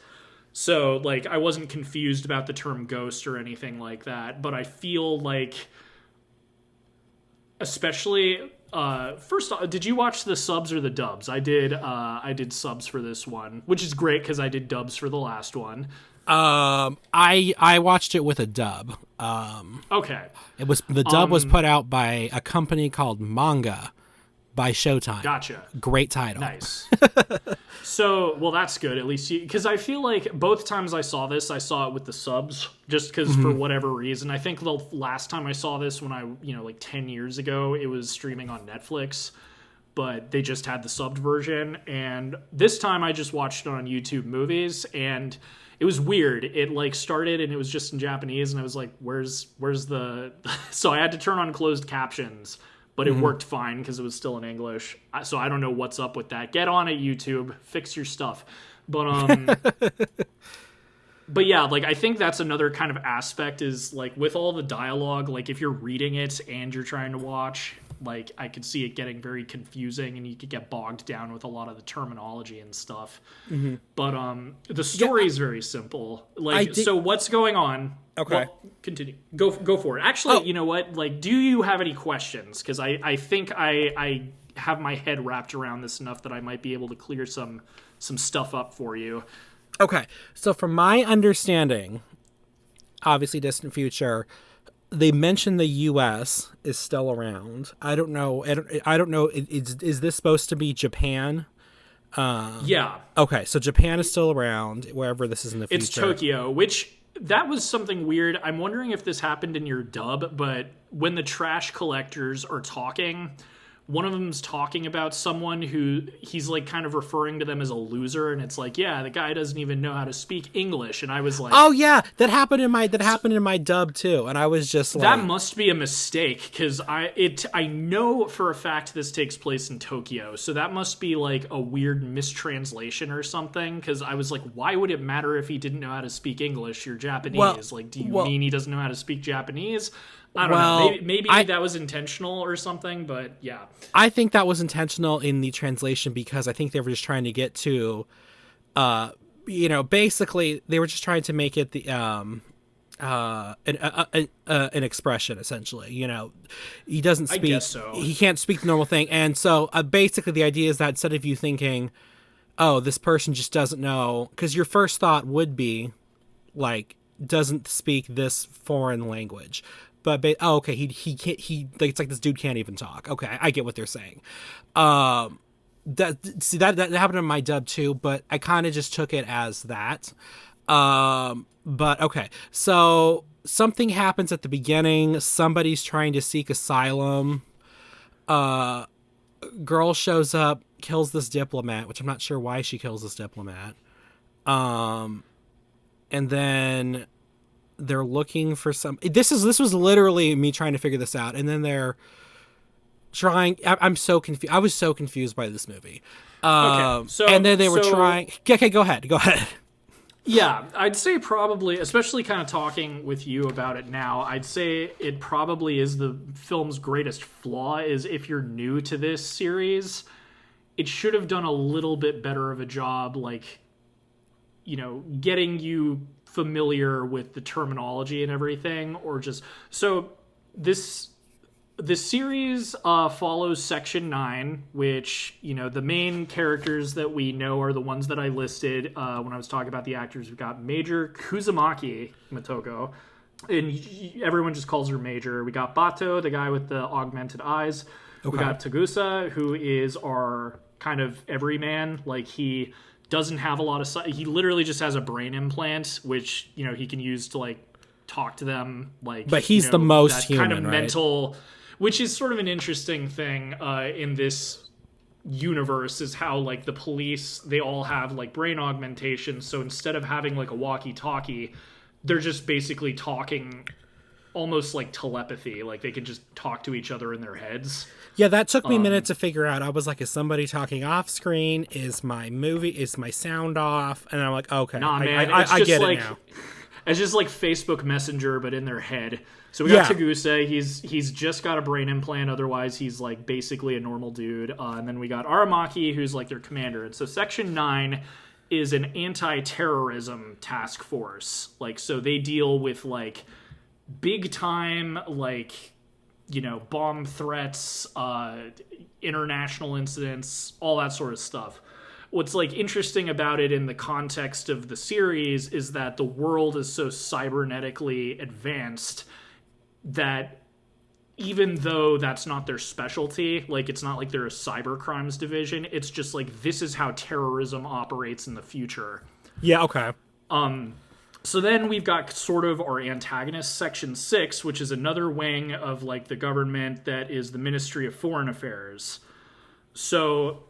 So, like, I wasn't confused about the term ghost or anything like that. But I feel like, especially, first off, did you watch the subs or the dubs? I did subs for this one, which is great because I did dubs for the last one. I watched it with a dub. Okay. The dub was put out by a company called Manga, by Showtime. Gotcha. Great title. Nice. So, well, that's good. At least because I feel like both times I saw this, I saw it with the subs, just because for whatever reason. I think the last time I saw this when I, like 10 years ago, it was streaming on Netflix, but they just had the subbed version. And this time I just watched it on YouTube Movies, and it was weird. It like started and it was just in Japanese, and I was like, where's the... So I had to turn on closed captions, but it worked fine because it was still in English. So I don't know what's up with that. Get on it, YouTube. Fix your stuff. But but yeah, like I think that's another kind of aspect is like with all the dialogue, like if you're reading it and you're trying to watch, like I could see it getting very confusing and you could get bogged down with a lot of the terminology and stuff. But the story is very simple. Like so what's going on? Okay. Well, continue. Go for it. Actually, you know what? Like, do you have any questions? Because I think I have my head wrapped around this enough that I might be able to clear some stuff up for you. Okay. So from my understanding, obviously distant future, they mentioned the U.S. is still around. I don't know. I don't know. Is this supposed to be Japan? Yeah. Okay. So Japan is still around wherever this is in the future. It's Tokyo, which... That was something weird. I'm wondering if this happened in your dub, but when the trash collectors are talking, one of them's talking about someone who he's like kind of referring to them as a loser, and it's like, yeah, the guy doesn't even know how to speak English, and I was like, oh yeah, that happened in my dub too, and I was just like, that must be a mistake because I know for a fact this takes place in Tokyo, so that must be like a weird mistranslation or something. Because I was like, why would it matter if he didn't know how to speak English? You're Japanese. Do you mean he doesn't know how to speak Japanese? I don't know. Maybe that was intentional or something, but yeah. I think that was intentional in the translation because I think they were just trying to get to, basically they were just trying to make it the an expression essentially. He doesn't speak. I guess so. He can't speak the normal thing, and so basically the idea is that instead of you thinking, oh, this person just doesn't know, because your first thought would be like doesn't speak this foreign language. But okay, he can't. It's like this dude can't even talk. Okay, I get what they're saying. That happened in my dub too, but I kind of just took it as that. But okay, so something happens at the beginning. Somebody's trying to seek asylum. Girl shows up, kills this diplomat, which I'm not sure why she kills this diplomat. And then they're looking for some. This was literally me trying to figure this out, and then they're trying. I'm so confused. I was so confused by this movie. And then they were trying. Okay, go ahead. Yeah, I'd say probably, especially kind of talking with you about it now, I'd say it probably is the film's greatest flaw is if you're new to this series, it should have done a little bit better of a job, getting you familiar with the terminology and everything, or just... So this series follows Section 9, which, the main characters that we know are the ones that I listed when I was talking about the actors. We've got Major Kuzumaki Motoko, and everyone just calls her Major. We got Bato, the guy with the augmented eyes. Okay. We got Tagusa, who is our kind of everyman. He doesn't have a lot of... He literally just has a brain implant, which, he can use to, talk to them. But he's the most human, kind of right? mental... Which is sort of an interesting thing in this universe, is how, the police, they all have, brain augmentation. So instead of having, a walkie-talkie, they're just basically talking almost like telepathy. They can just talk to each other in their heads. Yeah, that took me a minute to figure out. I was like, is somebody talking off screen? Is my sound off? And I'm like, okay. Nah, man, I get it now. It's just like Facebook Messenger, but in their head. So we got Tagusa. He's just got a brain implant. Otherwise, he's basically a normal dude. And then we got Aramaki, who's their commander. And so Section 9 is an anti-terrorism task force. So they deal with big time bomb threats, international incidents, all that sort of stuff. What's interesting about it in the context of the series is that the world is so cybernetically advanced that even though that's not their specialty, like it's not like they're a cyber crimes division, it's just like this is how terrorism operates in the future. Yeah, okay. So then we've got sort of our antagonist, Section 6, which is another wing of like the government that is the Ministry of Foreign Affairs. So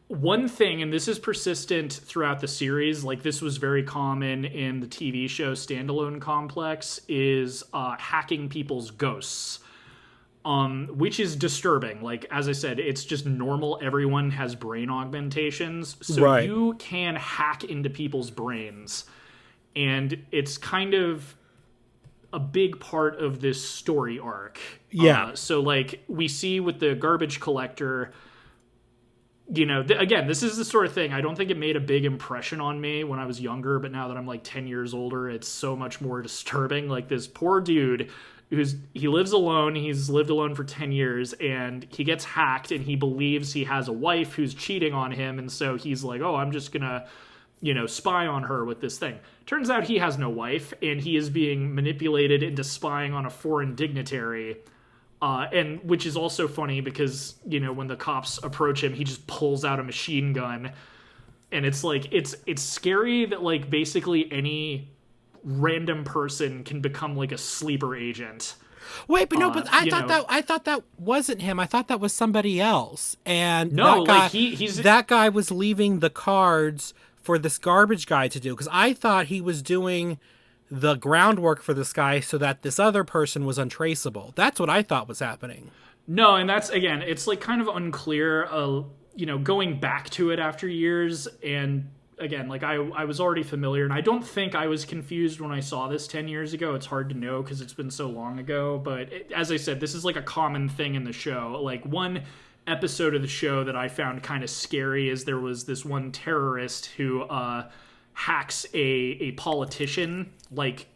one thing, and this is persistent throughout the series, like this was very common in the TV show Standalone Complex, is hacking people's ghosts. Which is disturbing. Like, as I said, it's just normal. Everyone has brain augmentations. So you can hack into people's brains. And it's kind of a big part of this story arc. Yeah. So, like, we see with the garbage collector, you know, again, this is the sort of thing, I don't think it made a big impression on me when I was younger, but now that I'm, like, 10 years older, it's so much more disturbing. Like, this poor dude he lives alone, he's lived alone for 10 years, and he gets hacked, and he believes he has a wife who's cheating on him, and so he's like, oh, I'm just gonna, you know, spy on her with this thing. Turns out he has no wife, and he is being manipulated into spying on a foreign dignitary, and which is also funny because, you know, when the cops approach him, he just pulls out a machine gun, and it's like, it's scary that, like, basically any random person can become like a sleeper agent. Wait, but no, but I thought that wasn't him. I thought that was somebody else. And no, that guy, like he's that guy was leaving the cards for this garbage guy to do, because I thought he was doing the groundwork for this guy so that this other person was untraceable. That's what I thought was happening. No, and that's, again, it's like kind of unclear. You know, going back to it after years, and again, like I was already familiar, and I don't think I was confused when I saw this 10 years ago. It's hard to know because it's been so long ago. But as I said, this is like a common thing in the show. Like one episode of the show that I found kind of scary is there was this one terrorist who hacks a politician, like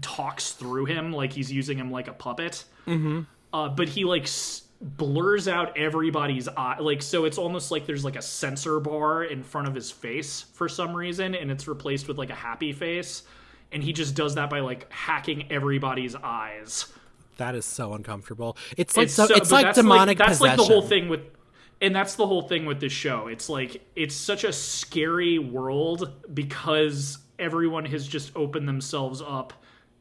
talks through him, like he's using him like a puppet. Mm-hmm. But he like blurs out everybody's eye, like, so it's almost like there's like a sensor bar in front of his face for some reason, and it's replaced with like a happy face, and he just does that by like hacking everybody's eyes. That is so uncomfortable. It's like it's like demonic possession. That's like the whole thing with, and that's the whole thing with this show. It's like it's such a scary world because everyone has just opened themselves up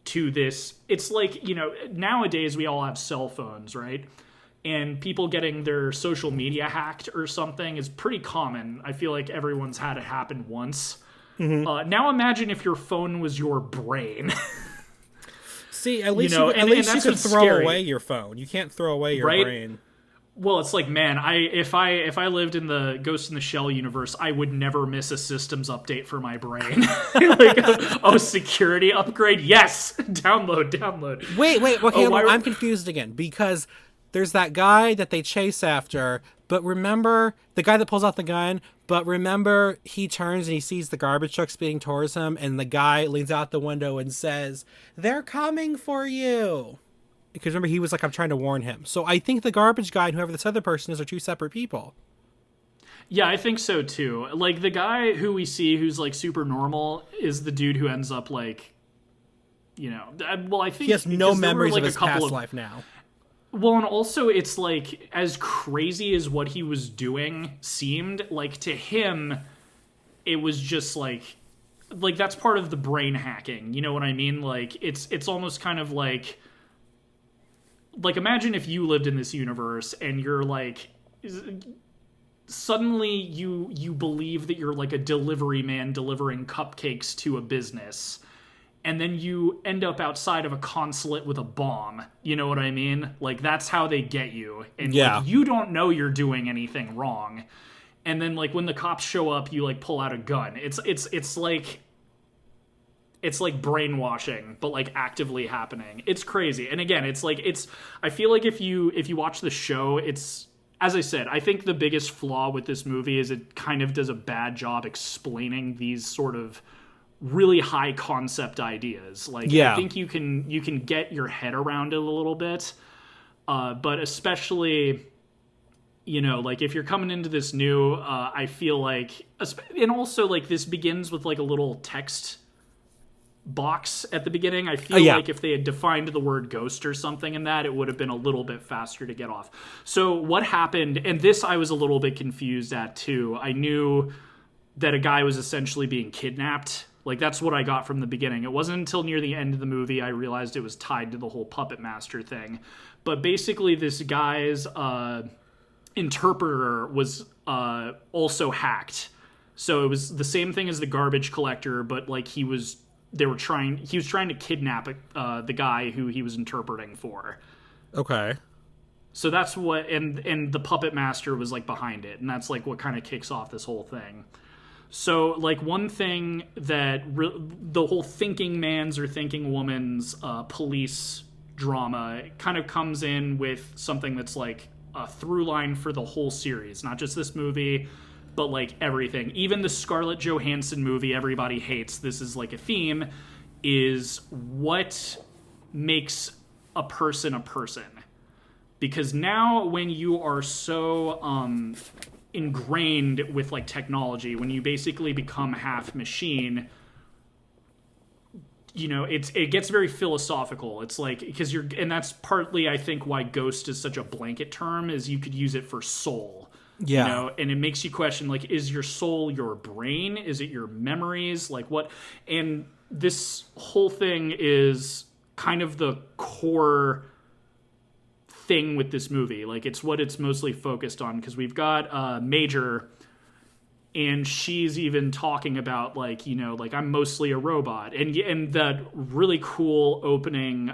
to this. It's like, you know, nowadays we all have cell phones, right? And people getting their social media hacked or something is pretty common. I feel like everyone's had it happen once. Mm-hmm. Now imagine if your phone was your brain. See, at least you can throw away your phone. You can't throw away your brain. Well, it's like, man, if I lived in the Ghost in the Shell universe, I would never miss a systems update for my brain. Like, security upgrade? Yes! Download. Wait, okay, I'm confused again, because there's that guy that they chase after, but remember, the guy that pulls out the gun, but remember, he turns and he sees the garbage truck speeding towards him, and the guy leans out the window and says, "They're coming for you." Because remember, he was like, I'm trying to warn him. So I think the garbage guy and whoever this other person is are two separate people. Yeah, I think so too. Like, the guy who we see who's like super normal is the dude who ends up like, you know, well, I think he has no memories like of his past life now. Well, and also it's like, as crazy as what he was doing seemed, like, to him, it was just like that's part of the brain hacking. You know what I mean? Like, it's almost kind of like imagine if you lived in this universe and you're like, suddenly you believe that you're like a delivery man delivering cupcakes to a business, and then you end up outside of a consulate with a bomb. You know what I mean? Like, that's how they get you. And yeah. Like, you don't know you're doing anything wrong. And then, like, when the cops show up, you like pull out a gun. It's like brainwashing, but like actively happening. It's crazy. And again, I feel like if you watch the show, it's, as I said, I think the biggest flaw with this movie is it kind of does a bad job explaining these sort of really high concept ideas. Like, yeah. I think you can get your head around it a little bit. But especially, you know, like, if you're coming into this new, I feel like, and also like this begins with like a little text box at the beginning. I feel like if they had defined the word ghost or something in that, it would have been a little bit faster to get off. So what happened, and this I was a little bit confused at too. I knew that a guy was essentially being kidnapped. Like, that's what I got from the beginning. It wasn't until near the end of the movie I realized it was tied to the whole puppet master thing. But basically this guy's interpreter was also hacked. So it was the same thing as the garbage collector, but like he was trying to kidnap the guy who he was interpreting for. Okay. So that's what, and the puppet master was like behind it, and that's like what kind of kicks off this whole thing. So like one thing that the whole thinking man's or thinking woman's police drama kind of comes in with something that's like a through line for the whole series, not just this movie, but like everything. Even the Scarlett Johansson movie everybody hates, this is like a theme, is what makes a person. Because now when you are so ingrained with like technology, when you basically become half machine, you know, it gets very philosophical. It's like, because and that's partly I think why ghost is such a blanket term, is you could use it for soul. Yeah. You know, and it makes you question, like, is your soul your brain? Is it your memories? Like what? And this whole thing is kind of the core thing with this movie. Like, it's what it's mostly focused on, because we've got Major, and she's even talking about, like, you know, like, I'm mostly a robot. And that really cool opening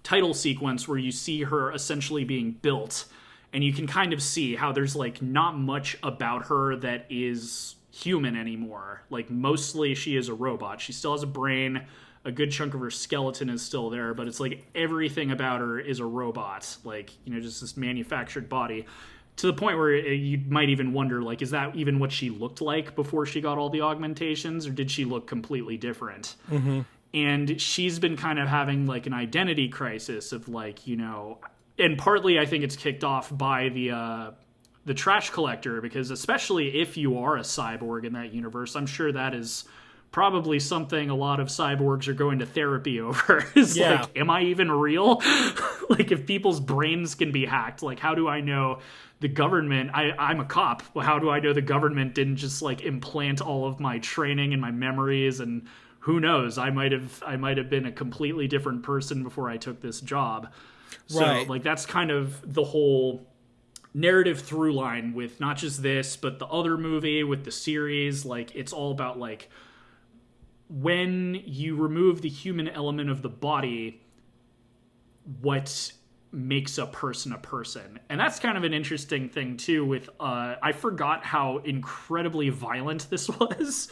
title sequence where you see her essentially being built, and you can kind of see how there's like not much about her that is human anymore. Like, mostly she is a robot. She still has a brain. A good chunk of her skeleton is still there, but it's like everything about her is a robot. Like, you know, just this manufactured body, to the point where you might even wonder, like, is that even what she looked like before she got all the augmentations, or did she look completely different? Mm-hmm. And she's been kind of having like an identity crisis of, like, you know, and partly I think it's kicked off by the trash collector, because especially if you are a cyborg in that universe, I'm sure that is probably something a lot of cyborgs are going to therapy over. Is like, am I even real? Like, if people's brains can be hacked, like, how do I know the government? I'm a cop. Well, how do I know the government didn't just like implant all of my training and my memories? And who knows? I might have been a completely different person before I took this job. So right. Like, that's kind of the whole narrative through line with not just this, but the other movie, with the series. Like, it's all about, like, when you remove the human element of the body, what makes a person. And that's kind of an interesting thing too with I forgot how incredibly violent this was.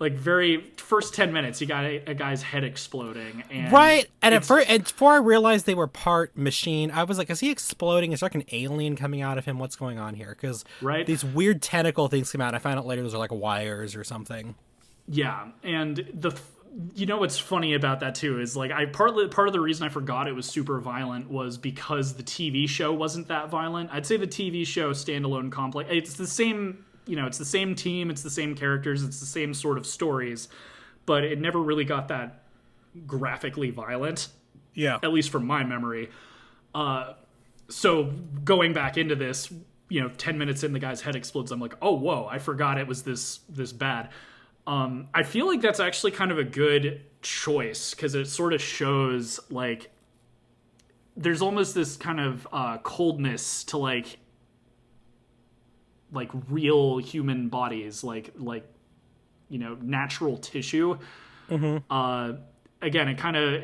Like, very first 10 minutes, you got a guy's head exploding. And right. And before I realized they were part machine, I was like, is he exploding? Is there like an alien coming out of him? What's going on here? Because these weird tentacle things come out. I found out later those are like wires or something. Yeah. And you know what's funny about that too is, like, part of the reason I forgot it was super violent was because the TV show wasn't that violent. I'd say the TV show standalone complex, it's the same. You know, it's the same team, it's the same characters, it's the same sort of stories, but it never really got that graphically violent. Yeah. At least from my memory. So going back into this, you know, 10 minutes in, the guy's head explodes. I'm like, oh, whoa, I forgot it was this bad. I feel like that's actually kind of a good choice, because it sort of shows, like, there's almost this kind of coldness to, like real human bodies, like you know, natural tissue. Mm-hmm. Again, it kind of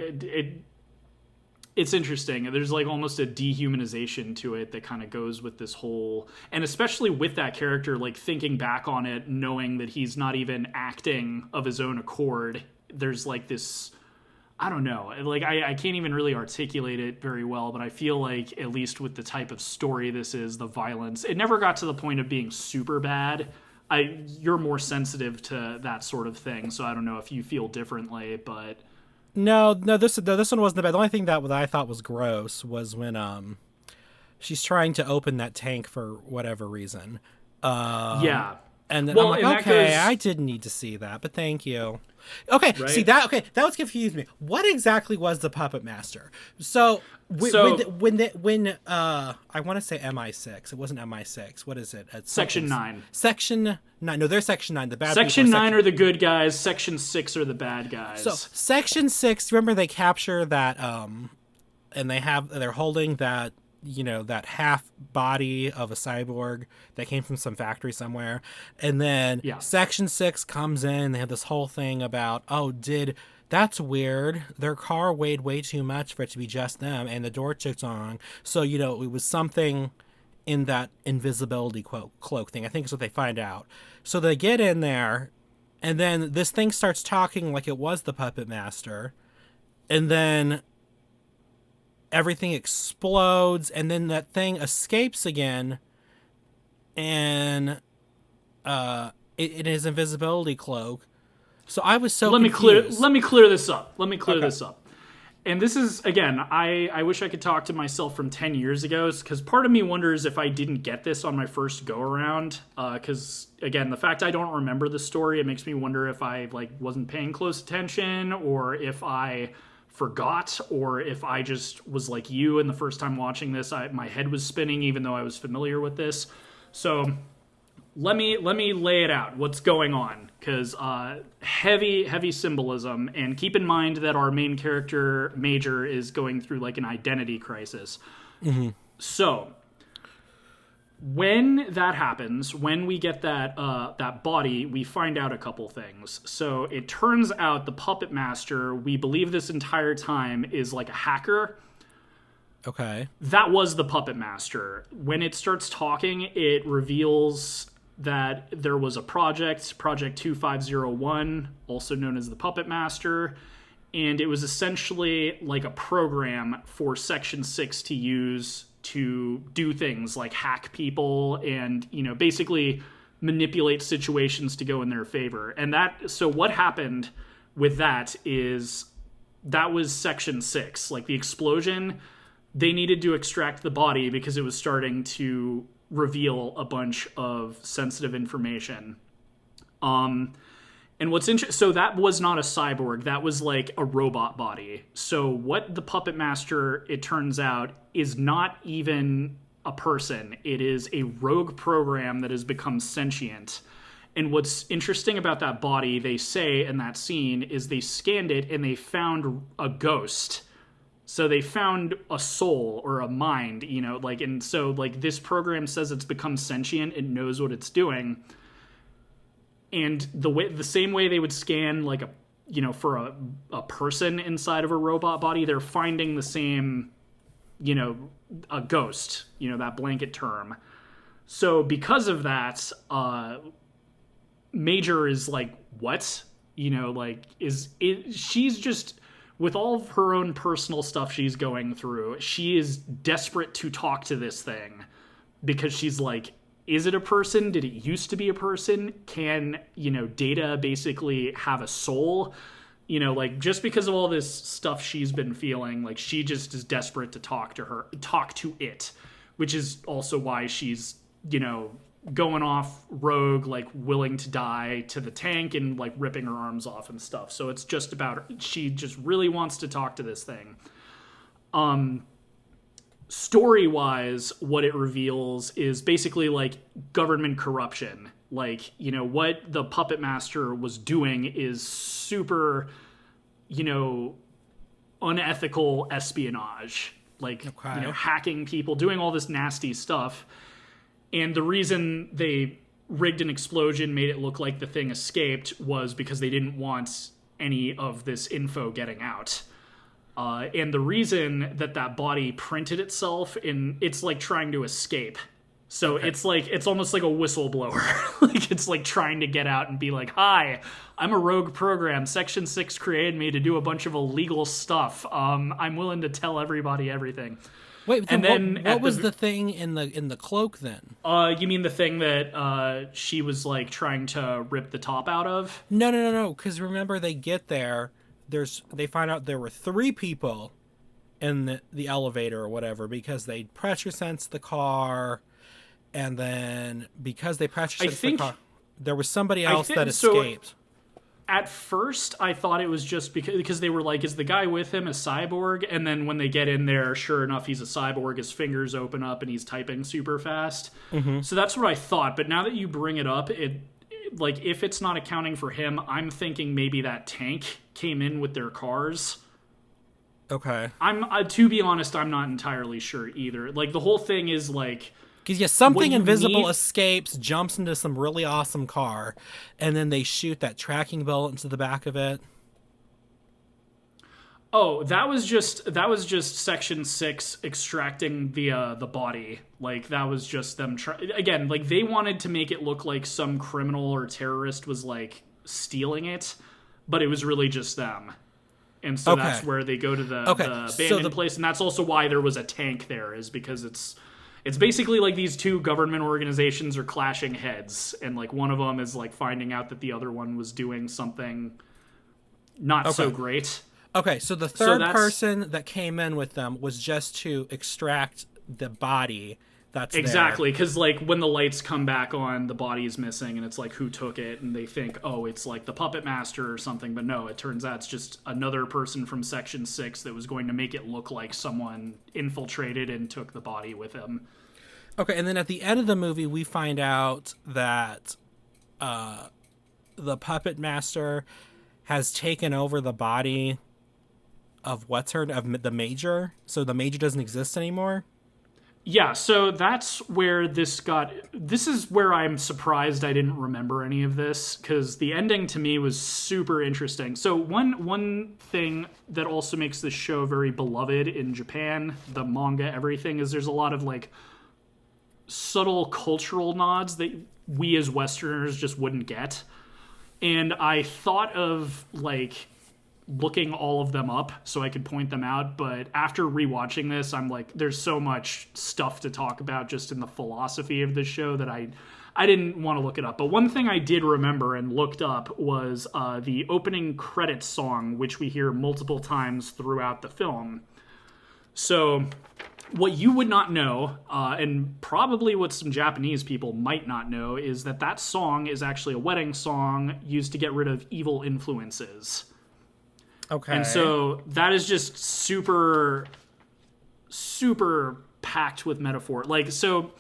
it's interesting. There's like almost a dehumanization to it that kind of goes with this whole, and especially with that character, like, thinking back on it, knowing that he's not even acting of his own accord. There's like this, I don't know, like, I can't even really articulate it very well, but I feel like, at least with the type of story this is, the violence, it never got to the point of being super bad. You're more sensitive to that sort of thing, so I don't know if you feel differently, but... No, this one wasn't bad. The only thing that I thought was gross was when she's trying to open that tank for whatever reason. Yeah. And then I'm like, okay, I didn't need to see that, but thank you. Okay, right? See that? Okay, that was confused me. What exactly was the Puppet Master? So when I want to say MI6, it wasn't MI6. What is it? Section 9. Section 9. No, they're Section 9. The bad. Section 9 are the good guys. Section 6 are the bad guys. So Section 6. Remember they capture that, and they're holding that. That half body of a cyborg that came from some factory somewhere. And then Section 6 comes in. They have this whole thing about, that's weird. Their car weighed way too much for it to be just them. And the door took on. So, it was something in that invisibility cloak thing, I think is what they find out. So they get in there. And then this thing starts talking like it was the Puppet Master. And then everything explodes, and then that thing escapes again, and in his invisibility cloak. So I was so confused. Let me clear this up. This up. And this is, again, I wish I could talk to myself from 10 years ago, because part of me wonders if I didn't get this on my first go-around, because, again, the fact I don't remember the story, it makes me wonder if I wasn't paying close attention, or if I forgot, or if I just was like you, and the first time watching this my head was spinning even though I was familiar with this. So let me lay it out what's going on, because heavy symbolism, and keep in mind that our main character Major is going through an identity crisis. Mm-hmm. So when that happens, when we get that body, we find out a couple things. So it turns out the Puppet Master, we believe this entire time, is a hacker. Okay. That was the Puppet Master. When it starts talking, it reveals that there was a Project 2501, also known as the Puppet Master, and it was essentially a program for Section 6 to use to do things like hack people and, basically manipulate situations to go in their favor. And so what happened with that is that was Section 6. The explosion, they needed to extract the body because it was starting to reveal a bunch of sensitive information. And what's interesting, so that was not a cyborg, that was a robot body. So what the Puppet Master, it turns out, is not even a person. It is a rogue program that has become sentient. And what's interesting about that body, they say in that scene, is they scanned it and they found a ghost. So they found a soul or a mind, and so this program says it's become sentient, it knows what it's doing. And the same way they would scan for a person inside of a robot body, they're finding the same, a ghost, that blanket term. So because of that, Major is what? She's just, with all of her own personal stuff she's going through, she is desperate to talk to this thing, because she's is it a person? Did it used to be a person? Can, Data basically have a soul? Just because of all this stuff she's been feeling, she just is desperate to talk to it, which is also why she's, going off rogue, willing to die to the tank and ripping her arms off and stuff. So it's just about, she just really wants to talk to this thing. Story-wise, what it reveals is basically government corruption. What the Puppet Master was doing is super, unethical espionage. Hacking people, doing all this nasty stuff. And the reason they rigged an explosion, made it look like the thing escaped, was because they didn't want any of this info getting out. And the reason that body printed itself it's trying to escape. So okay. It's almost like a whistleblower. It's trying to get out and be hi, I'm a rogue program. Section 6 created me to do a bunch of illegal stuff. I'm willing to tell everybody everything. Wait, and then what was the thing in the cloak then? You mean the thing that she was trying to rip the top out of? No. Because remember, they get there. They find out there were 3 people in the elevator or whatever, because they pressure sensed the car, and then because they pressure sensed the car. There was somebody else that escaped. So, at first, I thought it was just because they were like, is the guy with him a cyborg? And then when they get in there, sure enough, he's a cyborg. His fingers open up and he's typing super fast. Mm-hmm. So that's what I thought. But now that you bring it up, like, if it's not accounting for him, I'm thinking maybe that tank came in with their cars. Okay. To be honest, I'm not entirely sure either. Like, the whole thing is like, because something invisible escapes, jumps into some really awesome car, and then they shoot that tracking bullet into the back of it. Oh, that was just Section 6 extracting the body. Like, that was just them again, like, they wanted to make it look like some criminal or terrorist was like stealing it, but it was really just them. And so that's where they go to the abandoned place, and that's also why there was a tank there, is because it's basically like these two government organizations are clashing heads, and like one of them is like finding out that the other one was doing something not so great. Okay, so the third person that came in with them was just to extract the body that's exactly, because like when the lights come back on, the body is missing, and it's like, who took it? And they think, oh, it's like the puppet master or something, but no, it turns out it's just another person from Section 6 that was going to make it look like someone infiltrated and took the body with him. Okay, and then at the end of the movie, we find out that the puppet master has taken over the body of the Major, so the Major doesn't exist anymore. Yeah, so that's where this is where I'm surprised I didn't remember any of this, because the ending to me was super interesting. So one thing that also makes this show very beloved in Japan, the manga, everything, is there's a lot of like subtle cultural nods that we as Westerners just wouldn't get. And I thought of like looking all of them up so I could point them out, but after rewatching this, I'm like, there's so much stuff to talk about just in the philosophy of the show that I didn't want to look it up. But one thing I did remember and looked up was the opening credits song, which we hear multiple times throughout the film. So what you would not know, and probably what some Japanese people might not know, is that song is actually a wedding song used to get rid of evil influences. Okay. And so that is just super, super packed with metaphor. Like, so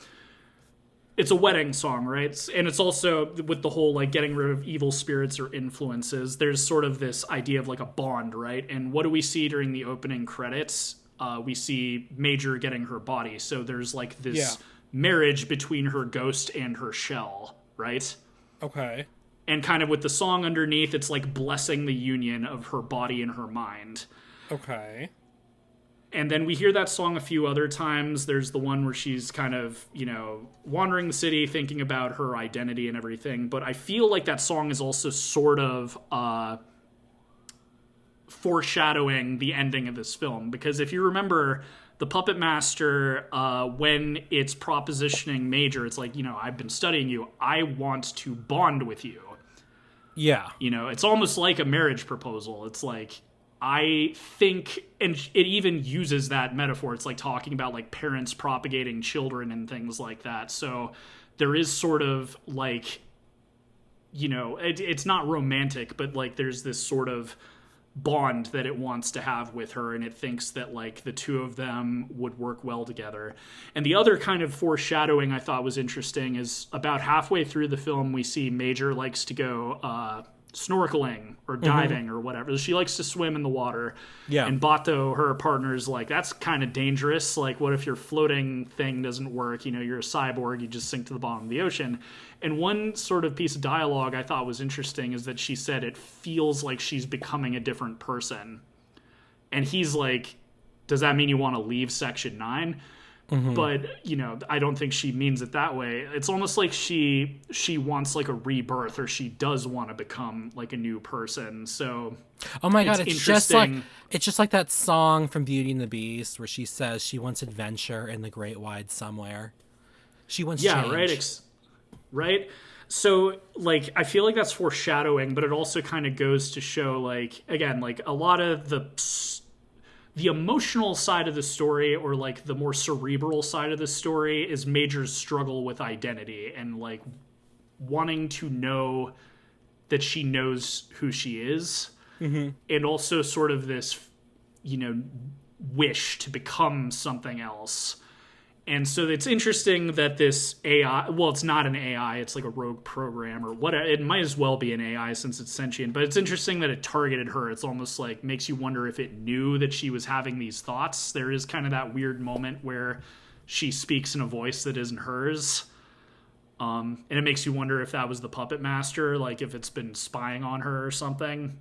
it's a wedding song, right? And it's also with the whole, like, getting rid of evil spirits or influences. There's sort of this idea of, like, a bond, right? And what do we see during the opening credits? We see Major getting her body. So there's, like, this marriage between her ghost and her shell, right? Okay. And kind of with the song underneath, it's like blessing the union of her body and her mind. Okay. And then we hear that song a few other times. There's the one where she's kind of, wandering the city, thinking about her identity and everything. But I feel like that song is also sort of foreshadowing the ending of this film. Because if you remember, the Puppet Master, when it's propositioning Major, it's like, I've been studying you. I want to bond with you. Yeah. It's almost like a marriage proposal. It's like, I think, and it even uses that metaphor. It's like talking about like parents propagating children and things like that. So there is sort of like, it's not romantic, but like there's this sort of bond that it wants to have with her, and it thinks that like the two of them would work well together. And the other kind of foreshadowing I thought was interesting is about halfway through the film we see Major likes to go snorkeling or diving or whatever. She likes to swim in the water. Yeah. And Bato, her partner's like, that's kind of dangerous. Like, what if your floating thing doesn't work? You're a cyborg, you just sink to the bottom of the ocean. And one sort of piece of dialogue I thought was interesting is that she said it feels like she's becoming a different person. And he's like, does that mean you want to leave Section 9? But, I don't think she means it that way. It's almost like she wants like a rebirth, or she does want to become like a new person. So, oh my God, it's just like that song from Beauty and the Beast where she says she wants adventure in the great wide somewhere. She wants change. Right? So, like, I feel like that's foreshadowing, but it also kind of goes to show, like, again, like, a lot of the emotional side of the story, or, like, the more cerebral side of the story is Major's struggle with identity and, like, wanting to know that she knows who she is, and also sort of this, wish to become something else. And so it's interesting that this AI, well, it's not an AI, it's like a rogue program or whatever. It might as well be an AI since it's sentient, but it's interesting that it targeted her. It's almost like makes you wonder if it knew that she was having these thoughts. There is kind of that weird moment where she speaks in a voice that isn't hers. And it makes you wonder if that was the puppet master, like if it's been spying on her or something.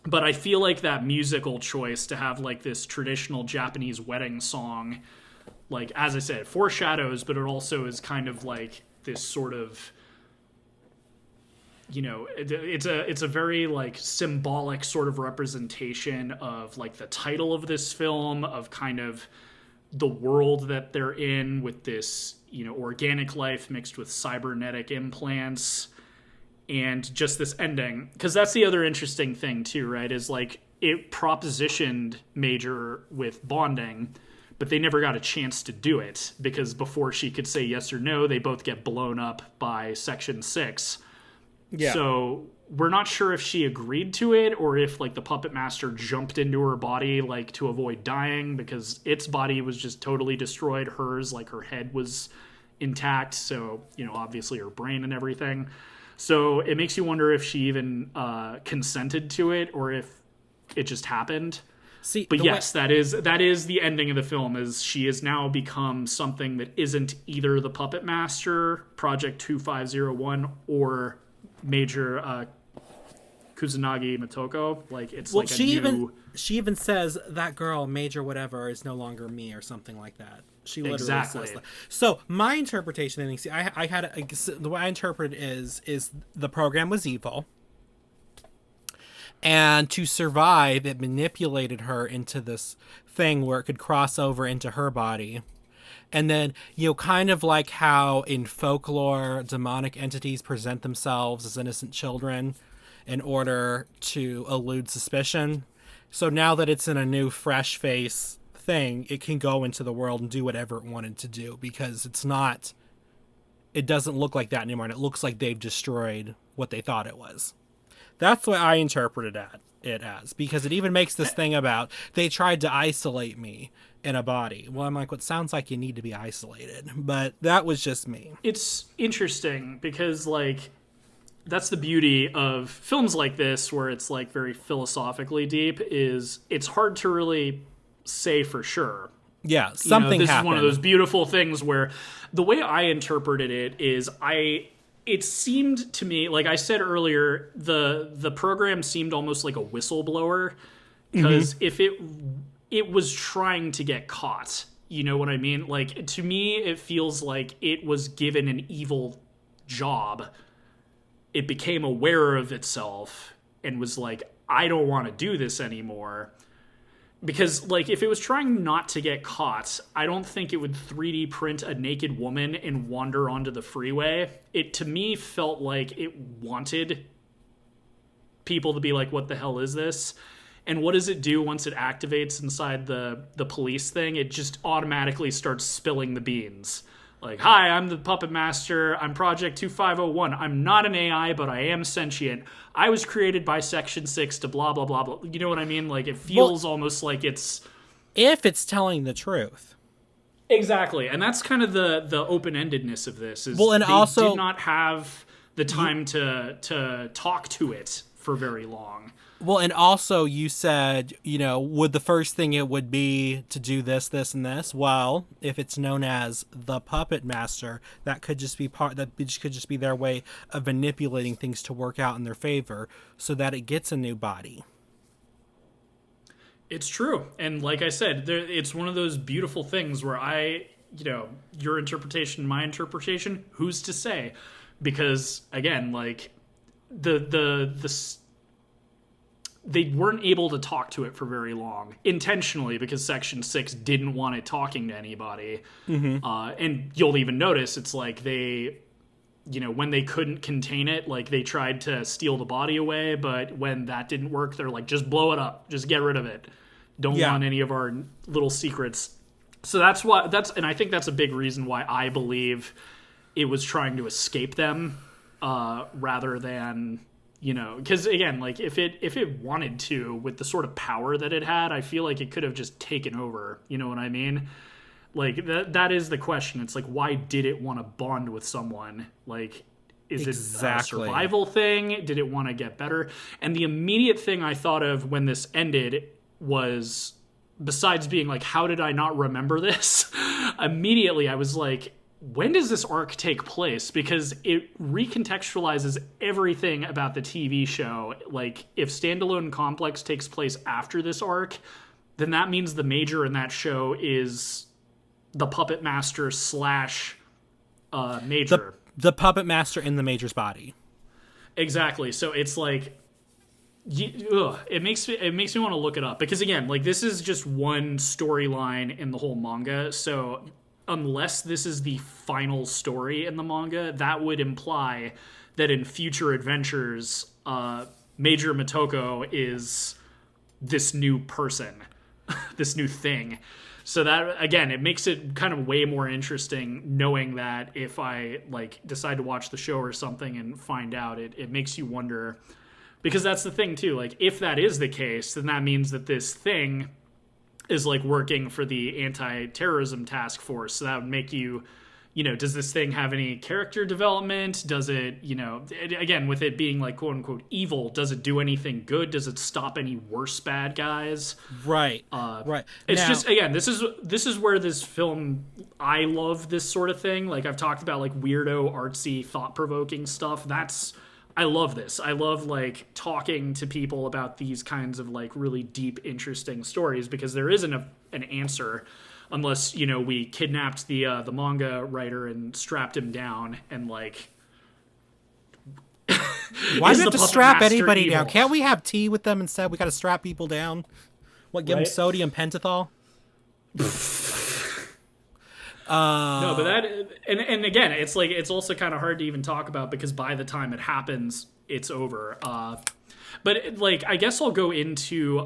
But I feel like that musical choice to have like this traditional Japanese wedding song, like, as I said, it foreshadows, but it also is kind of like this sort of, it's a very like symbolic sort of representation of like the title of this film, of kind of the world that they're in with this, organic life mixed with cybernetic implants, and just this ending. Because that's the other interesting thing too, right? Is like it propositioned Major with bonding, but they never got a chance to do it because before she could say yes or no, they both get blown up by Section 6. Yeah. So we're not sure if she agreed to it or if like the puppet master jumped into her body like to avoid dying, because its body was just totally destroyed. Hers, like her head was intact. So, obviously her brain and everything. So it makes you wonder if she even consented to it or if it just happened. But yes, that is the ending of the film, is she has now become something that isn't either the Puppet Master, Project 2501, or Major Kusanagi Motoko. Like, it's like a new... She even says, that girl, Major whatever, is no longer me, or something like that. She literally says that. So my interpretation, the way I interpret it is the program was evil. And to survive, it manipulated her into this thing where it could cross over into her body. And then, kind of like how in folklore, demonic entities present themselves as innocent children in order to elude suspicion. So now that it's in a new, fresh face thing, it can go into the world and do whatever it wanted to do, because it doesn't look like that anymore. And it looks like they've destroyed what they thought it was. That's what I interpreted it as, because it even makes this thing about they tried to isolate me in a body. Well, I'm like, what sounds like you need to be isolated, but that was just me. It's interesting because like that's the beauty of films like this, where it's like very philosophically deep, is it's hard to really say for sure. Yeah, something this happened. Is one of those beautiful things where the way I interpreted it is it seemed to me, like I said earlier, the program seemed almost like a whistleblower, because if it was trying to get caught, you know what I mean? Like, to me, it feels like it was given an evil job. It became aware of itself and was like, I don't want to do this anymore. Because, like, if it was trying not to get caught, I don't think it would 3D print a naked woman and wander onto the freeway. It, to me, felt like it wanted people to be like, what the hell is this? And what does it do once it activates inside the police thing? It just automatically starts spilling the beans. Like, hi, I'm the Puppet Master. I'm Project 2501. I'm not an AI, but I am sentient. I was created by Section 6 to blah, blah, blah, blah. You know what I mean? Like, it feels almost like it's... If it's telling the truth. Exactly. And that's kind of the open-endedness of this. Is and they also did not have the time to talk to it for very long. Well, and also you said, would the first thing it would be to do this, this, and this? Well, if it's known as the Puppet Master, that could just be their way of manipulating things to work out in their favor so that it gets a new body. It's true. And like I said, it's one of those beautiful things where your interpretation, my interpretation, who's to say? Because again, like they weren't able to talk to it for very long, intentionally, because Section 6 didn't want it talking to anybody. And you'll even notice it's like they, when they couldn't contain it, like they tried to steal the body away, but when that didn't work, they're like, just blow it up, just get rid of it. Don't want any of our little secrets. So and I think that's a big reason why I believe it was trying to escape them. rather than, you know, because again, like if it wanted to, with the sort of power that it had, I feel like it could have just taken over. You know what I mean? Like that is the question. It's like, why did it want to bond with someone? Like, is it a survival thing? Did it want to get better? And the immediate thing I thought of when this ended was, besides being like, how did I not remember this? Immediately I was like, when does this arc take place? Because it recontextualizes everything about the TV show. Like, if Standalone Complex takes place after this arc, then that means the Major in that show is the puppet master slash Major. The puppet master in the Major's body. Exactly. So it's like, it makes me want to look it up, because again, like, this is just one storyline in the whole manga. So unless this is the final story in the manga, that would imply that in future adventures, Major Motoko is this new person, this new thing. So that, again, it makes it kind of way more interesting knowing that if I like decide to watch the show or something and find out, it makes you wonder, because that's the thing too. Like, if that is the case, then that means that this thing is like working for the anti-terrorism task force. So that would make you, you know, does this thing have any character development? Does it, you know, again, with it being like quote unquote evil, does it do anything good? Does it stop any worse bad guys? Right. Right. It's now, just, again, this is where this film, I love this sort of thing. Like, I've talked about like weirdo, artsy, thought-provoking stuff. I love this. I love like talking to people about these kinds of like really deep, interesting stories, because there isn't an answer unless, you know, we kidnapped the manga writer and strapped him down and like. Why do we have to strap anybody down? Can't we have tea with them instead? We got to strap people down. What? Give them sodium pentothal? No, but that, and again, it's like, it's also kind of hard to even talk about, because by the time it happens, it's over. But like, I guess I'll go into,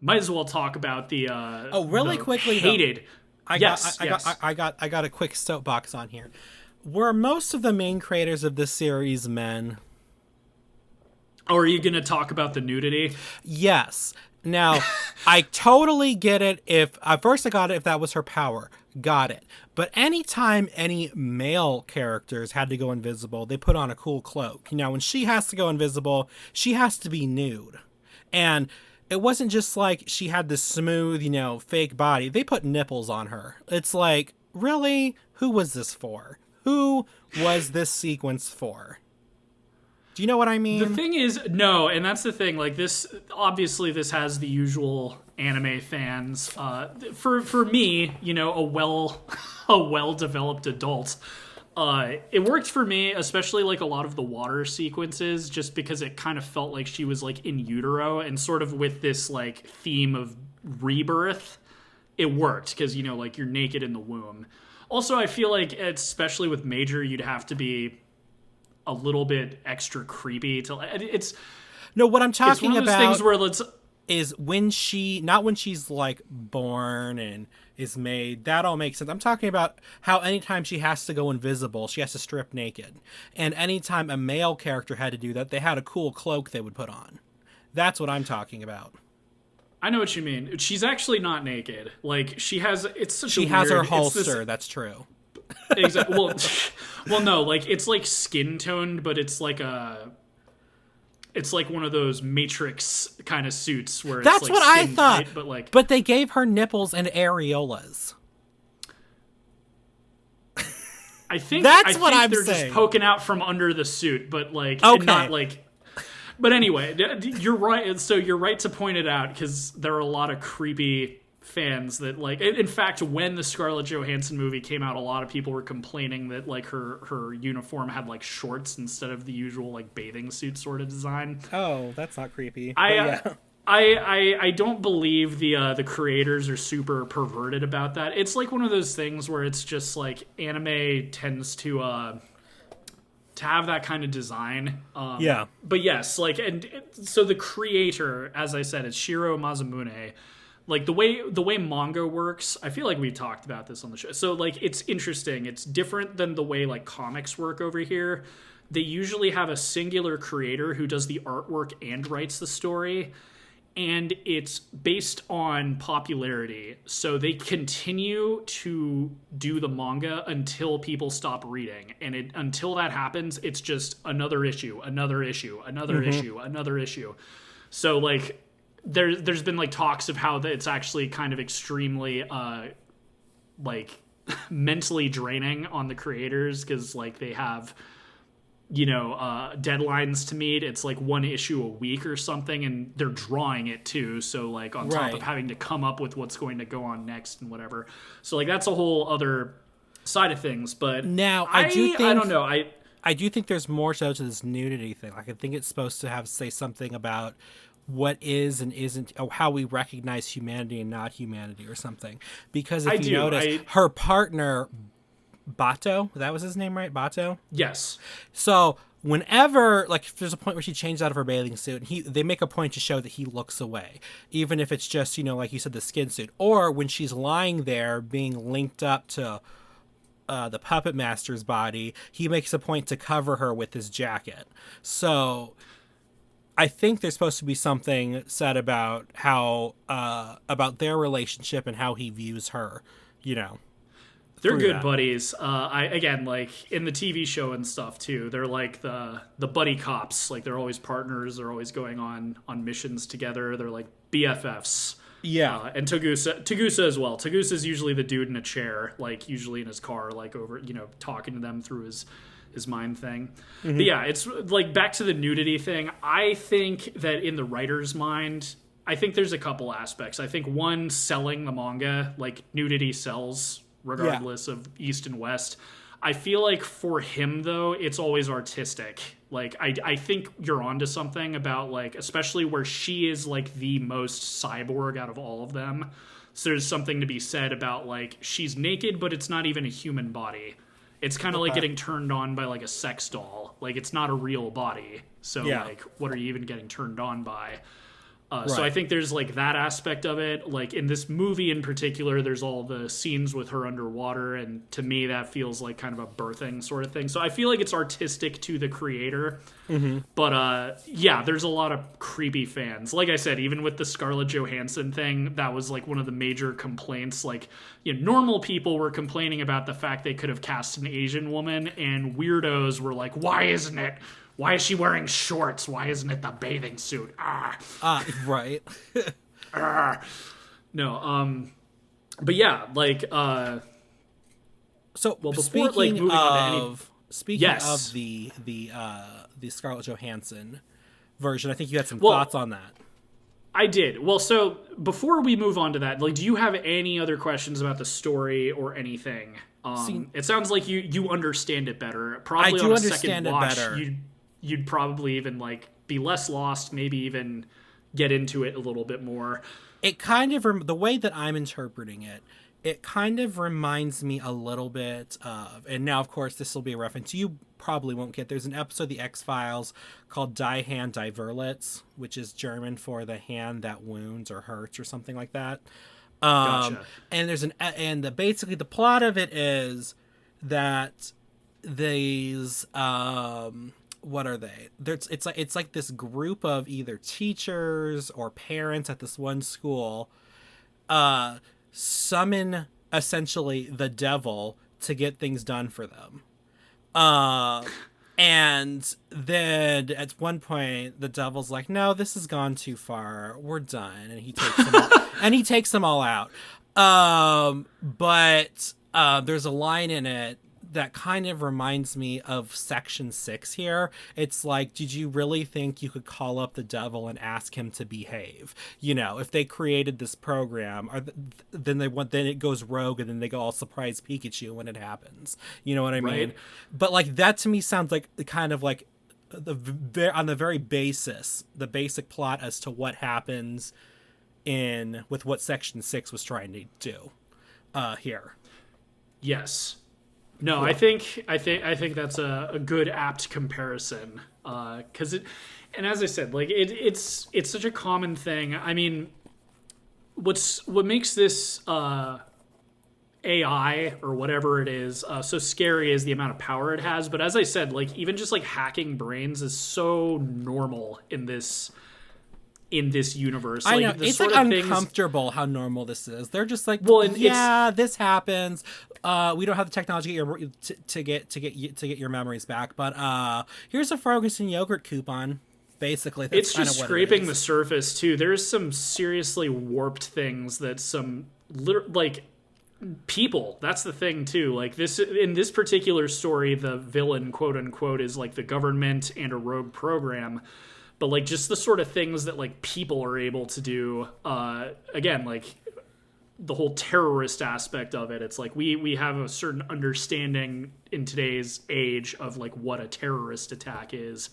might as well talk about the really quickly hated. I got a quick soapbox on here. Were most of the main creators of this series men? Or are you going to talk about the nudity? Yes. Now, I totally get it if... At first I got it if that was her power. Got it. But anytime any male characters had to go invisible, they put on a cool cloak. Now, when she has to go invisible, she has to be nude. And it wasn't just like she had this smooth, you know, fake body. They put nipples on her. It's like, really? Who was this for? Who was this sequence for? Do you know what I mean? The thing is, no, and that's the thing. Like, this, obviously, this has the usual anime fans. For me, you know, a well-developed adult, it worked for me, especially like a lot of the water sequences, just because it kind of felt like she was like in utero, and sort of with this like theme of rebirth, it worked because, you know, like, you're naked in the womb. Also, I feel like, especially with Major, you'd have to be a little bit extra creepy to, it's no, what I'm talking it's one of those about things where is when not when she's like born and is made. That all makes sense. I'm talking about how anytime she has to go invisible, she has to strip naked. And anytime a male character had to do that, they had a cool cloak they would put on. That's what I'm talking about. I know what you mean. She's actually not naked. Like, she has, it's such she a has weird, her holster. That's true. Exactly. Well, no, like, it's like skin toned, but it's like one of those Matrix kind of suits where it's that's like what I thought. Tight, but they gave her nipples and areolas. I think what I'm they're saying. Just poking out from under the suit, but like, okay. Not like. But anyway, you're right. So you're right to point it out, because there are a lot of creepy fans that like. In fact, when the Scarlett Johansson movie came out, a lot of people were complaining that like her uniform had like shorts instead of the usual like bathing suit sort of design. Oh, that's not creepy. I don't believe the creators are super perverted about that. It's like one of those things where it's just like anime tends to have that kind of design. Yeah. But yes, like, and so the creator, as I said, is Shiro Mazumune. Like, the way manga works, I feel like we talked about this on the show. So like, it's interesting. It's different than the way like comics work over here. they usually have a singular creator who does the artwork and writes the story, and it's based on popularity. So they continue to do the manga until people stop reading. And until that happens, it's just another issue, another issue, another issue, another issue. So like there's been like talks of how it's actually kind of extremely like mentally draining on the creators, because like they have deadlines to meet. It's like one issue a week or something, and they're drawing it too, so like on top of having to come up with what's going to go on next and whatever. So like that's a whole other side of things. But now I don't know, I do think there's more so to this nudity thing. Like I think it's supposed to say something about what is and isn't, or how we recognize humanity and not humanity or something. Because if you notice, her partner Bato, that was his name, right? Bato? Yes. So whenever, like, there's a point where she changes out of her bathing suit, and they make a point to show that he looks away, even if it's just, like you said, the skin suit. Or when she's lying there being linked up to the puppet master's body, he makes a point to cover her with his jacket. So I think there's supposed to be something said about how about their relationship and how he views her, They're good buddies. Like in the TV show and stuff too, they're like the buddy cops. Like they're always partners. They're always going on missions together. They're like BFFs. Yeah. And Tagusa as well. Tagusa's usually the dude in a chair, like usually in his car, like over, talking to them through his mind thing. Mm-hmm. But yeah, it's like back to the nudity thing. I think that in the writer's mind, I think there's a couple aspects. I think one, selling the manga, like nudity sells regardless of East and West. I feel like for him, though, it's always artistic. Like, I think you're onto something about, like, especially where she is, like, the most cyborg out of all of them. So there's something to be said about, like, she's naked, but it's not even a human body. It's kind of like getting turned on by, like, a sex doll. Like, it's not a real body. So, like, what are you even getting turned on by? So I think there's like that aspect of it. Like in this movie in particular, there's all the scenes with her underwater, and to me that feels like kind of a birthing sort of thing. So I feel like it's artistic to the creator. Mm-hmm. But there's a lot of creepy fans. Like I said, even with the Scarlett Johansson thing, that was like one of the major complaints. Like, normal people were complaining about the fact they could have cast an Asian woman, and weirdos were like, why isn't it? Why is she wearing shorts? Why isn't it the bathing suit? Right. No, but yeah, like, so well, before like moving on to speaking of the Scarlett Johansson version, I think you had some thoughts on that. I did. Well, so before we move on to that, like, do you have any other questions about the story or anything? It sounds like you understand it better. Probably on a second watch, you'd probably even like be less lost, maybe even get into it a little bit more. It kind of, the way that I'm interpreting it, it kind of reminds me a little bit of, and now of course this will be a reference you probably won't get. There's an episode of the X-Files called Die Hand Die Verletz, which is German for the hand that wounds or hurts or something like that. Gotcha. And basically the plot of it is that these what are they? It's like this group of either teachers or parents at this one school summon essentially the devil to get things done for them. And then at one point the devil's like, no, this has gone too far. We're done. And he takes them all out. But there's a line in it that kind of reminds me of Section 6 here. It's like, did you really think you could call up the devil and ask him to behave? If they created this program, then it goes rogue, and then they go all surprise Pikachu when it happens. You know what I mean? But like that to me sounds like kind of like on the very the basic plot as to what happens with what Section 6 was trying to do here. Yes. No, I think that's a good apt comparison, because and as I said, like it's such a common thing. I mean, what makes this AI or whatever it is so scary as the amount of power it has. But as I said, like even just like hacking brains is so normal in this universe. I know like, it's like uncomfortable how normal this is. They're just like, well, this happens. We don't have the technology to get your memories back, but here's a Ferguson yogurt coupon. Basically, that's it's just scraping the surface too. There's some seriously warped things that some like people. That's the thing too. Like this in this particular story, the villain, quote unquote, is like the government and a rogue program. But like just the sort of things that like people are able to do. Again, like the whole terrorist aspect of it. It's like we have a certain understanding in today's age of like what a terrorist attack is.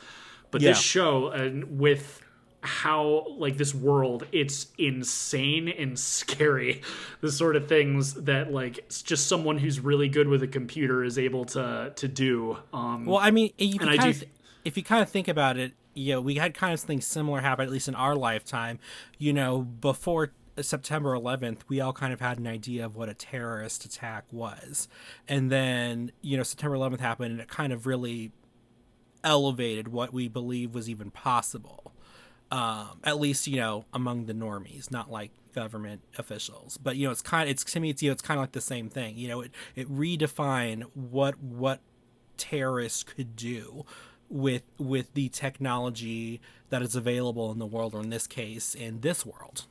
But this show, with how, like, this world, it's insane and scary. The sort of things that, like, it's just someone who's really good with a computer is able to do. Well, I mean, if you kind of think about it, we had kind of something similar happen, at least in our lifetime. Before September 11th, we all kind of had an idea of what a terrorist attack was. And then, September 11th happened, and it kind of really elevated what we believe was even possible, at least among the normies, not like government officials. But it's kind of like the same thing. It redefined what terrorists could do with the technology that is available in the world, or in this case in this world.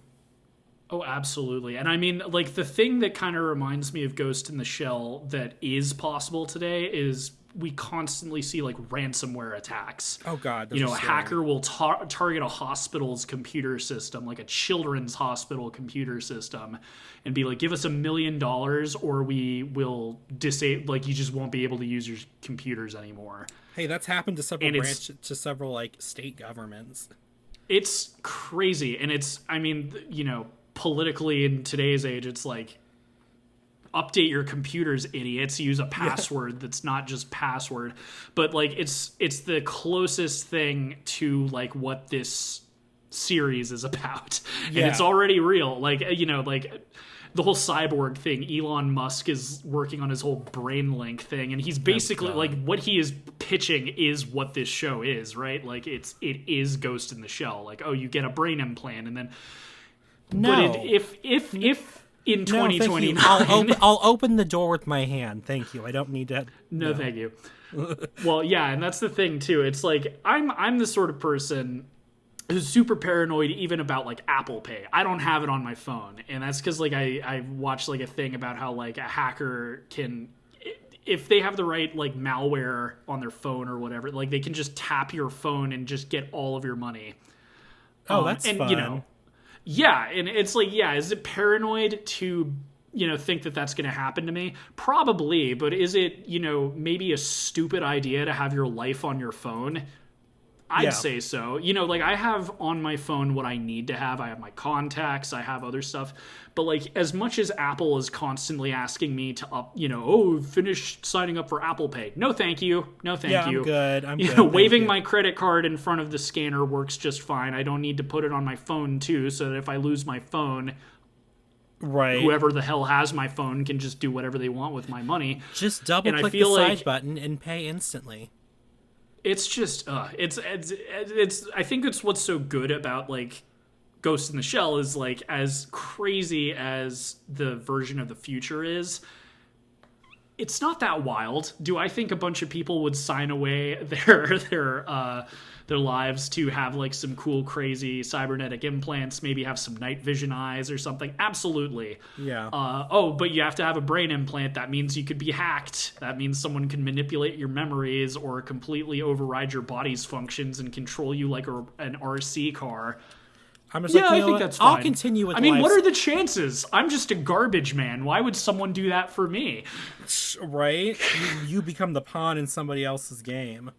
Oh, absolutely. And I mean, like, the thing that kind of reminds me of Ghost in the Shell that is possible today is we constantly see like ransomware attacks. Oh God. A hacker will target a hospital's computer system, like a children's hospital computer system, and be like, give us $1 million or we will disable, like, you just won't be able to use your computers anymore. Hey, that's happened to several like state governments. It's crazy. And it's, I mean, politically in today's age, it's like, update your computers, idiots. Use a password that's not just password. But like it's the closest thing to like what this series is about. And it's already real. Like, like the whole cyborg thing, Elon Musk is working on his whole Brainlink thing, and he's basically like, what he is pitching is what this show is, right? Like it is Ghost in the Shell. Like, oh, you get a brain implant, and then but if in 2029, I'll open the door with my hand. Thank you. I don't need to. No, thank you. Well, yeah, and that's the thing too. It's like I'm the sort of person who's super paranoid even about like Apple Pay. I don't have it on my phone, and that's because like I watched like a thing about how like a hacker can, if they have the right like malware on their phone or whatever, like they can just tap your phone and just get all of your money. Oh, that's fun. Yeah, and it's like, is it paranoid to, think that that's going to happen to me? Probably, but is it, maybe a stupid idea to have your life on your phone? I'd say so. Like I have on my phone what I need to have. I have my contacts, I have other stuff. But like as much as Apple is constantly asking me to finish signing up for Apple Pay. No, thank you. No, thank you. I'm good. Waving my credit card in front of the scanner works just fine. I don't need to put it on my phone too, so that if I lose my phone, right, whoever the hell has my phone can just do whatever they want with my money. Just double click the side button and pay instantly. It's just it's I think it's what's so good about like Ghost in the Shell is like, as crazy as the version of the future is, it's not that wild. Do I think a bunch of people would sign away their lives to have like some cool, crazy cybernetic implants, maybe have some night vision eyes or something? Absolutely. Yeah. But you have to have a brain implant. That means you could be hacked. That means someone can manipulate your memories or completely override your body's functions and control you like an RC car. I'm just I think that's fine. I'll continue with what are the chances? I'm just a garbage man. Why would someone do that for me? Right? You become the pawn in somebody else's game.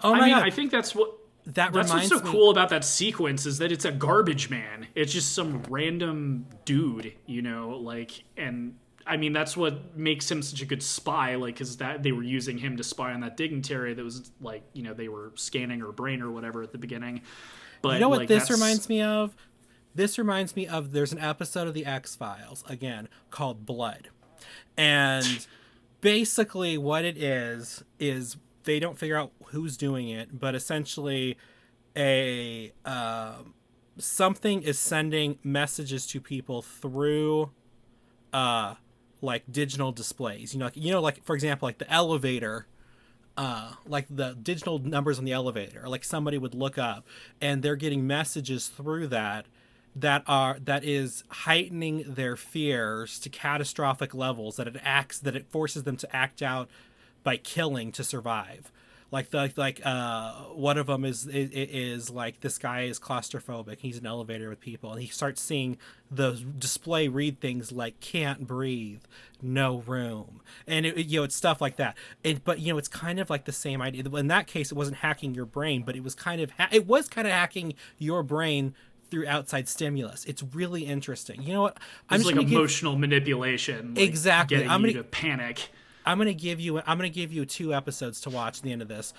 Oh my God. I think that's what's so cool about that sequence is that it's a garbage man. It's just some random dude, and I mean, that's what makes him such a good spy, because that they were using him to spy on that dignitary that was they were scanning her brain or whatever at the beginning. But you know what this reminds me of? This reminds me of, there's an episode of The X-Files, again, called Blood. And basically what it is they don't figure out who's doing it, but essentially a something is sending messages to people through like digital displays. Like for example, like the elevator, like the digital numbers on the elevator, or like somebody would look up and they're getting messages through that is heightening their fears to catastrophic levels, that it forces them to act out by killing to survive. One of them is like, this guy is claustrophobic. He's in an elevator with people, and he starts seeing the display read things like "can't breathe," "no room," and it's stuff like that. But it's kind of like the same idea. In that case, it wasn't hacking your brain, but it was kind of hacking your brain through outside stimulus. It's really interesting. You know what? It's like emotional manipulation. Exactly. Getting you to panic. I'm gonna give you 2 episodes to watch at the end of this,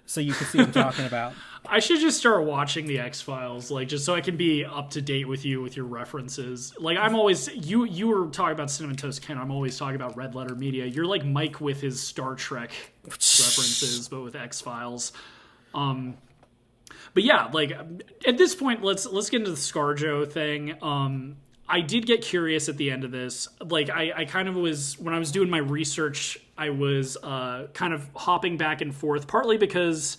so you can see what I'm talking about. I should just start watching the X-Files, like, just so I can be up to date with you with your references. Like, I'm always you were talking about Cinnamon Toast Ken. I'm always talking about Red Letter Media. You're like Mike with his Star Trek references, but with X-Files. But yeah, like at this point, let's get into the ScarJo thing. I did get curious at the end of this. Like, I kind of was, when I was doing my research, I was kind of hopping back and forth, partly because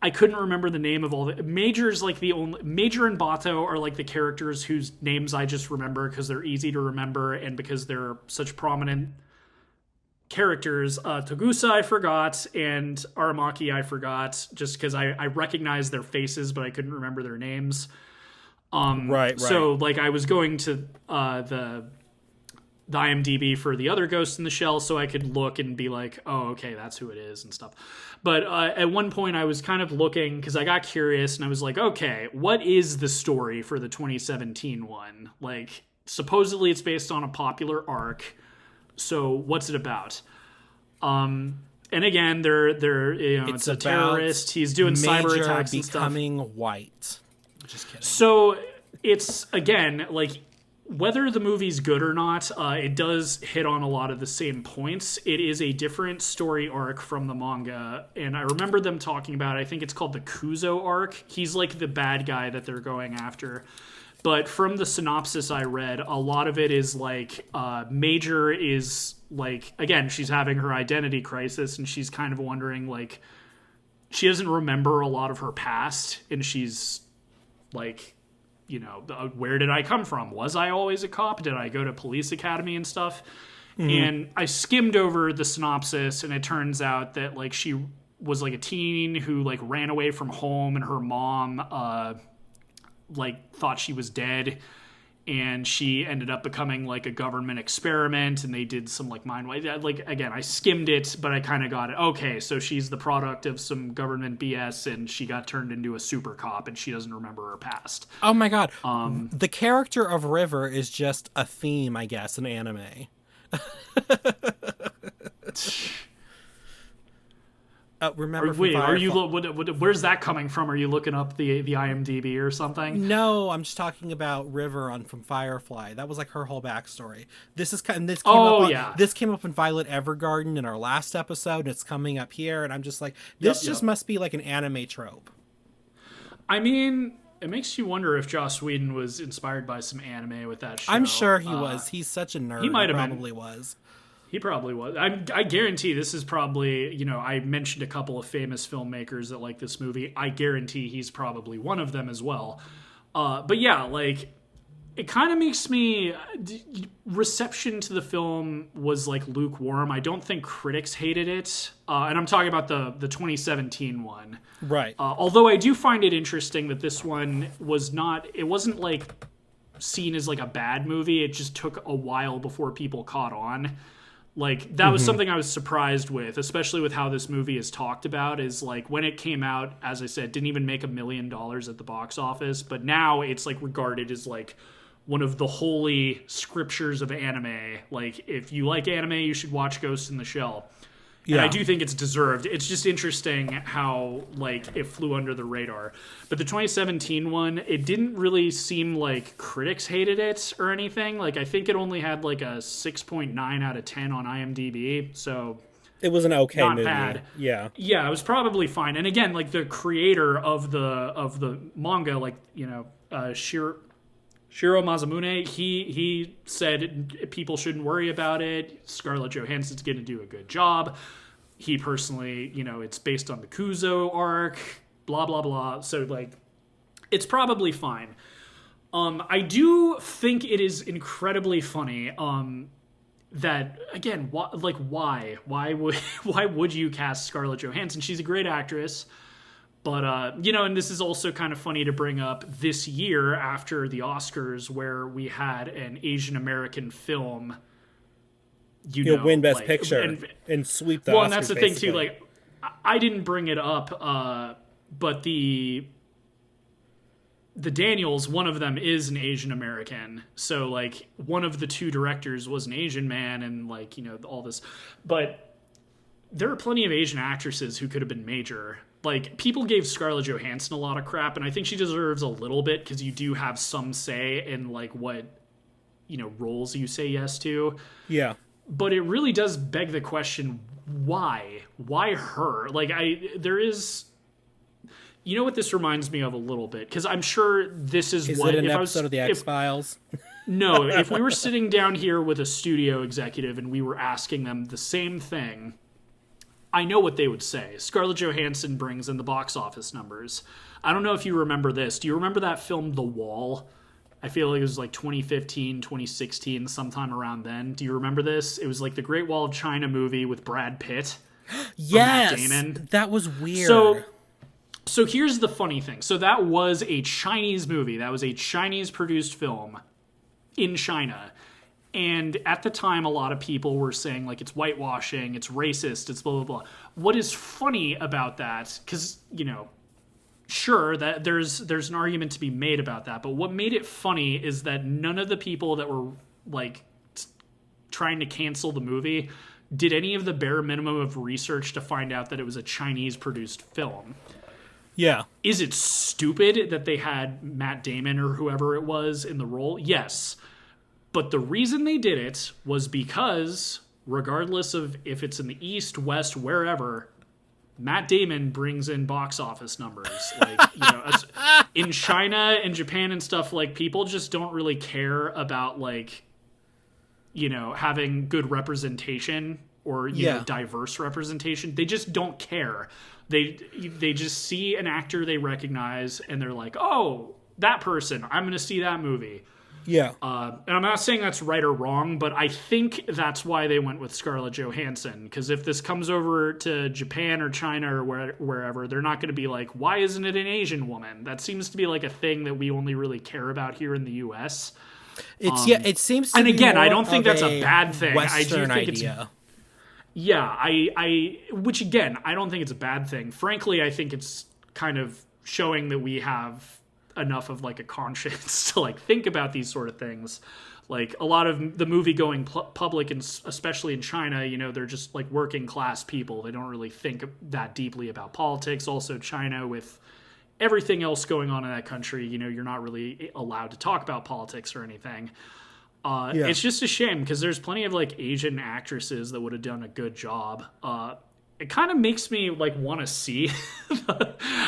I couldn't remember the name of all the Major's. Like, the only Major and Bato are like the characters whose names I just remember because they're easy to remember and because they're such prominent characters. Togusa I forgot, and Aramaki I forgot, just because I recognized their faces, but I couldn't remember their names. Right. So, like, I was going to the IMDb for the other Ghost in the Shell so I could look and be like, oh, okay, that's who it is and stuff. But at one point I was kind of looking because I got curious and I was like, okay, what is the story for the 2017 one? Like, supposedly it's based on a popular arc. So what's it about? And again, it's a terrorist. He's doing cyber attacks and stuff. Becoming white. Just kidding. So it's, again, like, whether the movie's good or not, it does hit on a lot of the same points. It is a different story arc from the manga, and I remember them talking about it. I think it's called the Kuzo arc. He's like the bad guy that they're going after. But from the synopsis I read, a lot of it is like Major is like, again, she's having her identity crisis, and she's kind of wondering, like, she doesn't remember a lot of her past, and she's like, where did I come from? Was I always a cop? Did I go to police academy and stuff? Mm-hmm. And I skimmed over the synopsis, and it turns out that, like, she was like a teen who, like, ran away from home, and her mom like thought she was dead, and she ended up becoming like a government experiment, and they did some like mind wipe. Like, again, I skimmed it, but I kind of got it. Okay, so she's the product of some government BS, and she got turned into a super cop, and she doesn't remember her past. Oh my god. The character of River is just a theme, I guess, in anime. Where's that coming from? Are you looking up the IMDb or something? No, I'm just talking about River from Firefly. That was like her whole backstory. This came up in Violet Evergarden in our last episode, and it's coming up here, and I'm just like, this must be like an anime trope. I mean, it makes you wonder if Joss Whedon was inspired by some anime with that show. I'm sure he was. He's such a nerd. He probably was. He probably was. I guarantee this is probably, I mentioned a couple of famous filmmakers that like this movie. I guarantee he's probably one of them as well. But yeah, like, it kind of makes me, reception to the film was like lukewarm. I don't think critics hated it. And I'm talking about the 2017 one. Right. Although I do find it interesting that this one wasn't like seen as like a bad movie. It just took a while before people caught on. Like, that was something I was surprised with, especially with how this movie is talked about, is like, when it came out, as I said, didn't even make $1 million at the box office, but now it's like regarded as like one of the holy scriptures of anime. Like, if you like anime, you should watch Ghost in the Shell. And I do think it's deserved. It's just interesting how, like, it flew under the radar. But the 2017 one, it didn't really seem like critics hated it or anything. Like, I think it only had, like, a 6.9 out of 10 on IMDb. So it was an okay not movie. Bad. Yeah. Yeah, it was probably fine. And again, like, the creator of the manga, like, you know, Shiro Masamune, he said people shouldn't worry about it. Scarlett Johansson's going to do a good job. He personally, you know, it's based on the Kuzo arc, blah, blah, blah. So, like, it's probably fine. I do think it is incredibly funny that, again, why? Why would you cast Scarlett Johansson? She's a great actress. But, you know, and this is also kind of funny to bring up this year after the Oscars where we had an Asian American film, You'll win Best Picture and sweep the Oscars. Well, and that's the basically. thing, too. Like, I didn't bring it up, but the Daniels, one of them is an Asian American. So, like, one of the two directors was an Asian man and, like, you know, all this. But there are plenty of Asian actresses who could have been major. Like, people gave Scarlett Johansson a lot of crap, and I think she deserves a little bit because you do have some say in, like, what, you know, roles you say yes to. Yeah. But it really does beg the question, why? Why her? Like, there is... You know what this reminds me of a little bit? Because I'm sure this is what... Is it an episode of The X-Files? No, if we were sitting down here with a studio executive and we were asking them the same thing... I know what they would say. Scarlett Johansson brings in the box office numbers. I don't know if you remember this. Do you remember that film, The Wall? I feel like it was like 2015, 2016, sometime around then. Do you remember this? It was like the Great Wall of China movie with Brad Pitt. Yes! Damon. That was weird. So here's the funny thing. So that was a Chinese movie. That was a Chinese-produced film in China. And at the time, a lot of people were saying, like, it's whitewashing, it's racist, it's blah, blah, blah. What is funny about that, because, you know, sure, that there's an argument to be made about that, but what made it funny is that none of the people that were, like, trying to cancel the movie did any of the bare minimum of research to find out that it was a Chinese-produced film. Yeah. Is it stupid that they had Matt Damon or whoever it was in the role? Yes. But the reason they did it was because, regardless of if it's in the East, West, wherever, Matt Damon brings in box office numbers. Like, you know, in China and Japan and stuff, like, people just don't really care about, like, you know, having good representation or, you know, diverse representation. They just don't care. They just see an actor they recognize and they're like, oh, that person, I'm going to see that movie. Yeah. And I'm not saying that's right or wrong, but I think that's why they went with Scarlett Johansson. Because if this comes over to Japan or China or wherever, they're not going to be like, why isn't it an Asian woman? That seems to be like a thing that we only really care about here in the U.S. It seems to and be again, more I don't think of that's a bad thing. Western I do think idea. which again, I don't think it's a bad thing. Frankly, I think it's kind of showing that we have enough of like a conscience to like think about these sort of things. Like a lot of the movie going public, and especially in China, you know, they're just like working class people. They don't really think that deeply about politics. Also, China, with everything else going on in that country, you know, you're not really allowed to talk about politics or anything. It's just a shame because there's plenty of like Asian actresses that would have done a good job. It kind of makes me like want to see.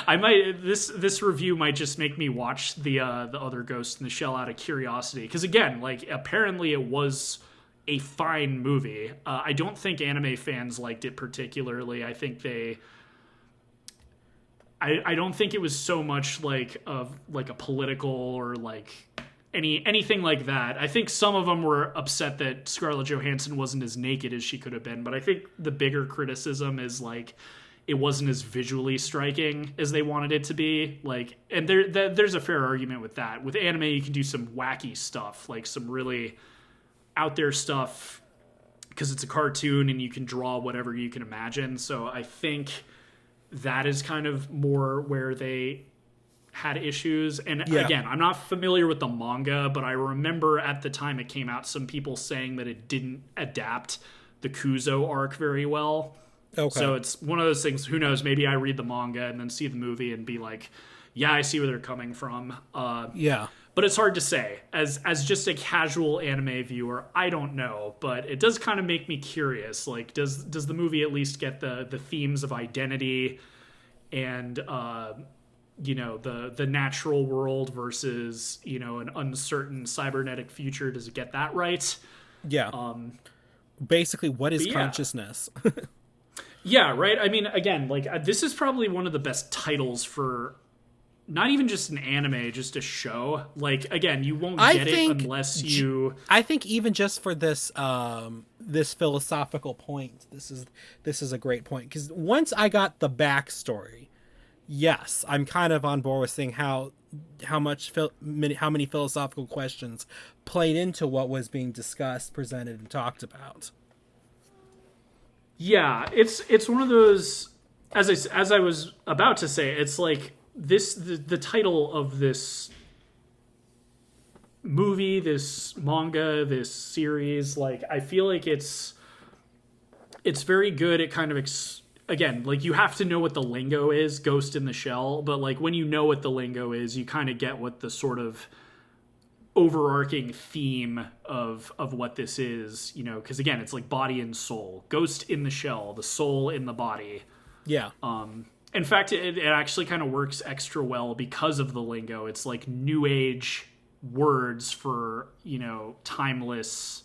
This review might just make me watch the other Ghost in the Shell out of curiosity, because again, like apparently it was a fine movie. I don't think anime fans liked it particularly. I think I don't think it was so much like of like a political or like anything like that. I think some of them were upset that Scarlett Johansson wasn't as naked as she could have been, but I think the bigger criticism is like it wasn't as visually striking as they wanted it to be. Like, and there's a fair argument with that. With anime, you can do some wacky stuff, like some really out there stuff, because it's a cartoon and you can draw whatever you can imagine. So I think that is kind of more where they had issues. And again, I'm not familiar with the manga, but I remember at the time it came out, some people saying that it didn't adapt the Kuzo arc very well. Okay. So it's one of those things, who knows, maybe I read the manga and then see the movie and be like, yeah, I see where they're coming from. Yeah. But it's hard to say. As just a casual anime viewer, I don't know. But it does kind of make me curious. Like, does the movie at least get the themes of identity and, the natural world versus, an uncertain cybernetic future? Does it get that right? Yeah. Basically, what is consciousness? Yeah, right? I mean, again, like, this is probably one of the best titles for not even just an anime, just a show. Like, again, you won't get it unless you... I think even just for this this philosophical point, this is a great point. Because once I got the backstory, yes, I'm kind of on board with seeing how many philosophical questions played into what was being discussed, presented, and talked about. Yeah, it's one of those, as I was about to say, it's like the title of this movie, this manga, this series, like, I feel like it's very good at kind of again, like, you have to know what the lingo is, Ghost in the Shell, but like, when you know what the lingo is, you kind of get what the sort of overarching theme of what this is, because again, it's like body and soul, ghost in the shell, the soul in the body. Yeah. In fact, it actually kind of works extra well because of the lingo. It's like new age words for, timeless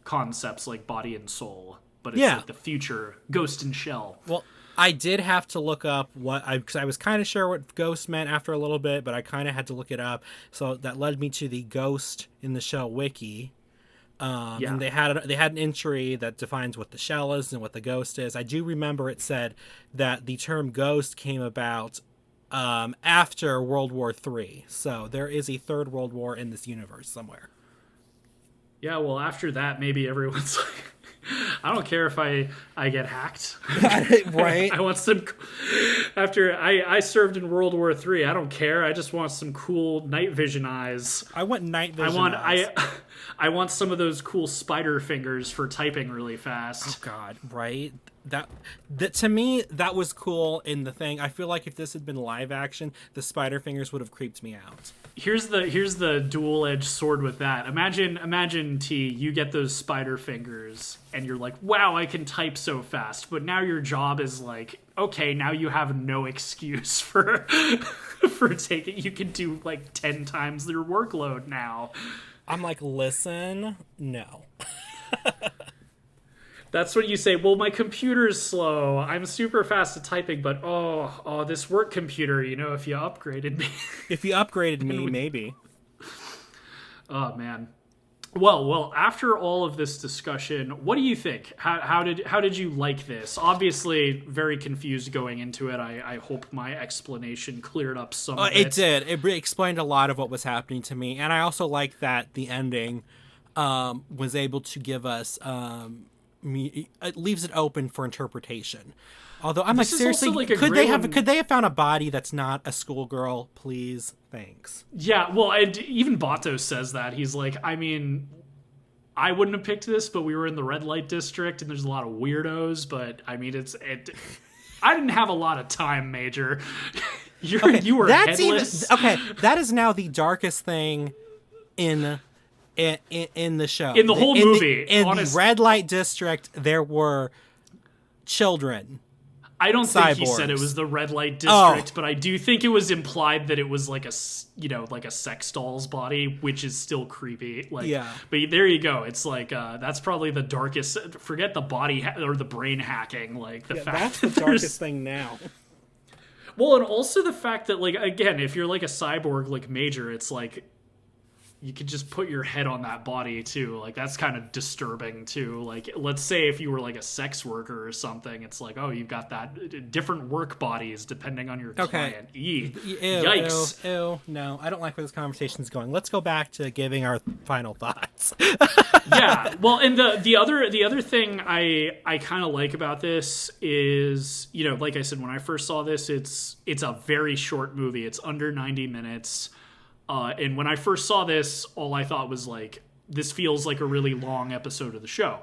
concepts like body and soul, but it's like the future, ghost and shell. Well, I did have to look up because I was kind of sure what ghost meant after a little bit, but I kind of had to look it up. So that led me to the Ghost in the Shell wiki. And they had an entry that defines what the shell is and what the ghost is. I do remember it said that the term ghost came about after World War III. So there is a third World War in this universe somewhere. Yeah, well, after that, maybe everyone's like, I don't care if I get hacked. Right. I want some... After I served in World War III, I don't care. I just want some cool night vision eyes. I want night vision eyes. I want some of those cool spider fingers for typing really fast. Oh, God, right? That to me, that was cool in the thing. I feel like if this had been live action, the spider fingers would have creeped me out. Here's the dual-edged sword with that. Imagine T, you get those spider fingers and you're like, wow, I can type so fast. But now your job is like, okay, now you have no excuse for taking, you can do like 10 times your workload now. I'm like, listen, no. That's what you say. Well, my computer's slow. I'm super fast at typing, but this work computer, if you upgraded me. If you upgraded me, maybe. Oh, man. Well, after all of this discussion, what do you think? How did you like this? Obviously, very confused going into it. I hope my explanation cleared up some of it. It did. It explained a lot of what was happening to me, and I also like that the ending was able to give us... it leaves it open for interpretation. Although I'm like, seriously, could they have found a body that's not a schoolgirl? Please, thanks. Yeah, well, even Bato says that. He's like, I mean, I wouldn't have picked this, but we were in the red light district, and there's a lot of weirdos. But I mean, I didn't have a lot of time, Major. You were headless. That is now the darkest thing in the show. In the whole movie. In the red light district, there were children. I don't think he said it was the red light district, but I do think it was implied that it was like a sex doll's body, which is still creepy. Like, yeah. But there you go. It's like that's probably the darkest. Forget the body or the brain hacking. Like the fact that's the darkest thing now. Well, and also the fact that, like, again, if you're like a cyborg like Major, it's like, you could just put your head on that body too. Like, that's kind of disturbing too. Like, let's say if you were like a sex worker or something, it's like, oh, you've got that different work bodies depending on your client. Yikes. Ew. No, I don't like where this conversation's going. Let's go back to giving our final thoughts. Yeah. Well, and the other thing I kind of like about this is, like I said, when I first saw this, it's a very short movie. It's under 90 minutes. And when I first saw this, all I thought was like, this feels like a really long episode of the show.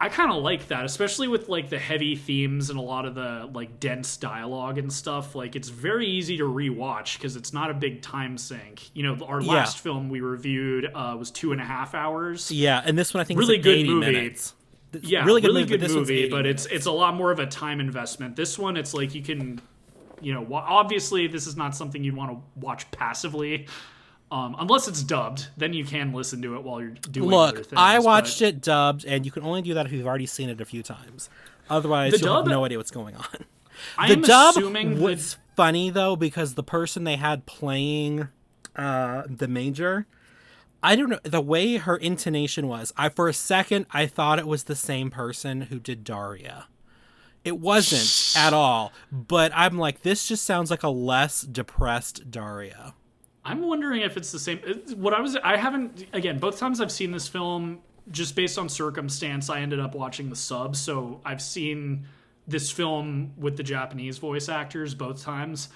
I kind of like that, especially with like the heavy themes and a lot of the like dense dialogue and stuff. Like it's very easy to rewatch because it's not a big time sink. You know, our last film we reviewed was 2.5 hours. Yeah, and this one I think really is good 80 movie. Minutes. Yeah, really good movie, but it's a lot more of a time investment. This one, it's like you can, you know, obviously this is not something you'd want to watch passively. Unless it's dubbed, then you can listen to it while you're doing other things. I watched it dubbed, and you can only do that if you've already seen it a few times. Otherwise, you'll have no idea what's going on. The dub was funny, though, because the person they had playing the Major, I don't know, the way her intonation was, for a second, I thought it was the same person who did Daria. It wasn't at all, but I'm like, this just sounds like a less depressed Daria. I'm wondering if it's the same. I haven't, again, both times I've seen this film, just based on circumstance, I ended up watching the sub. So I've seen this film with the Japanese voice actors both times.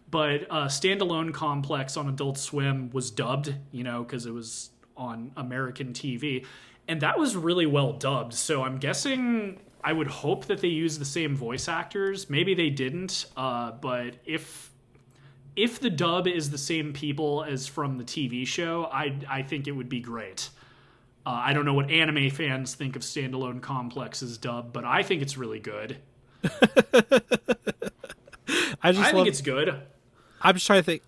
But Standalone Complex on Adult Swim was dubbed, you know, because it was on American TV. And that was really well dubbed. So I'm guessing, I would hope that they use the same voice actors. Maybe they didn't. But if the dub is the same people as from the TV show, I think it would be great. I don't know what anime fans think of Standalone Complex's dub, but I think it's really good. I think it's good. I'm just trying to think.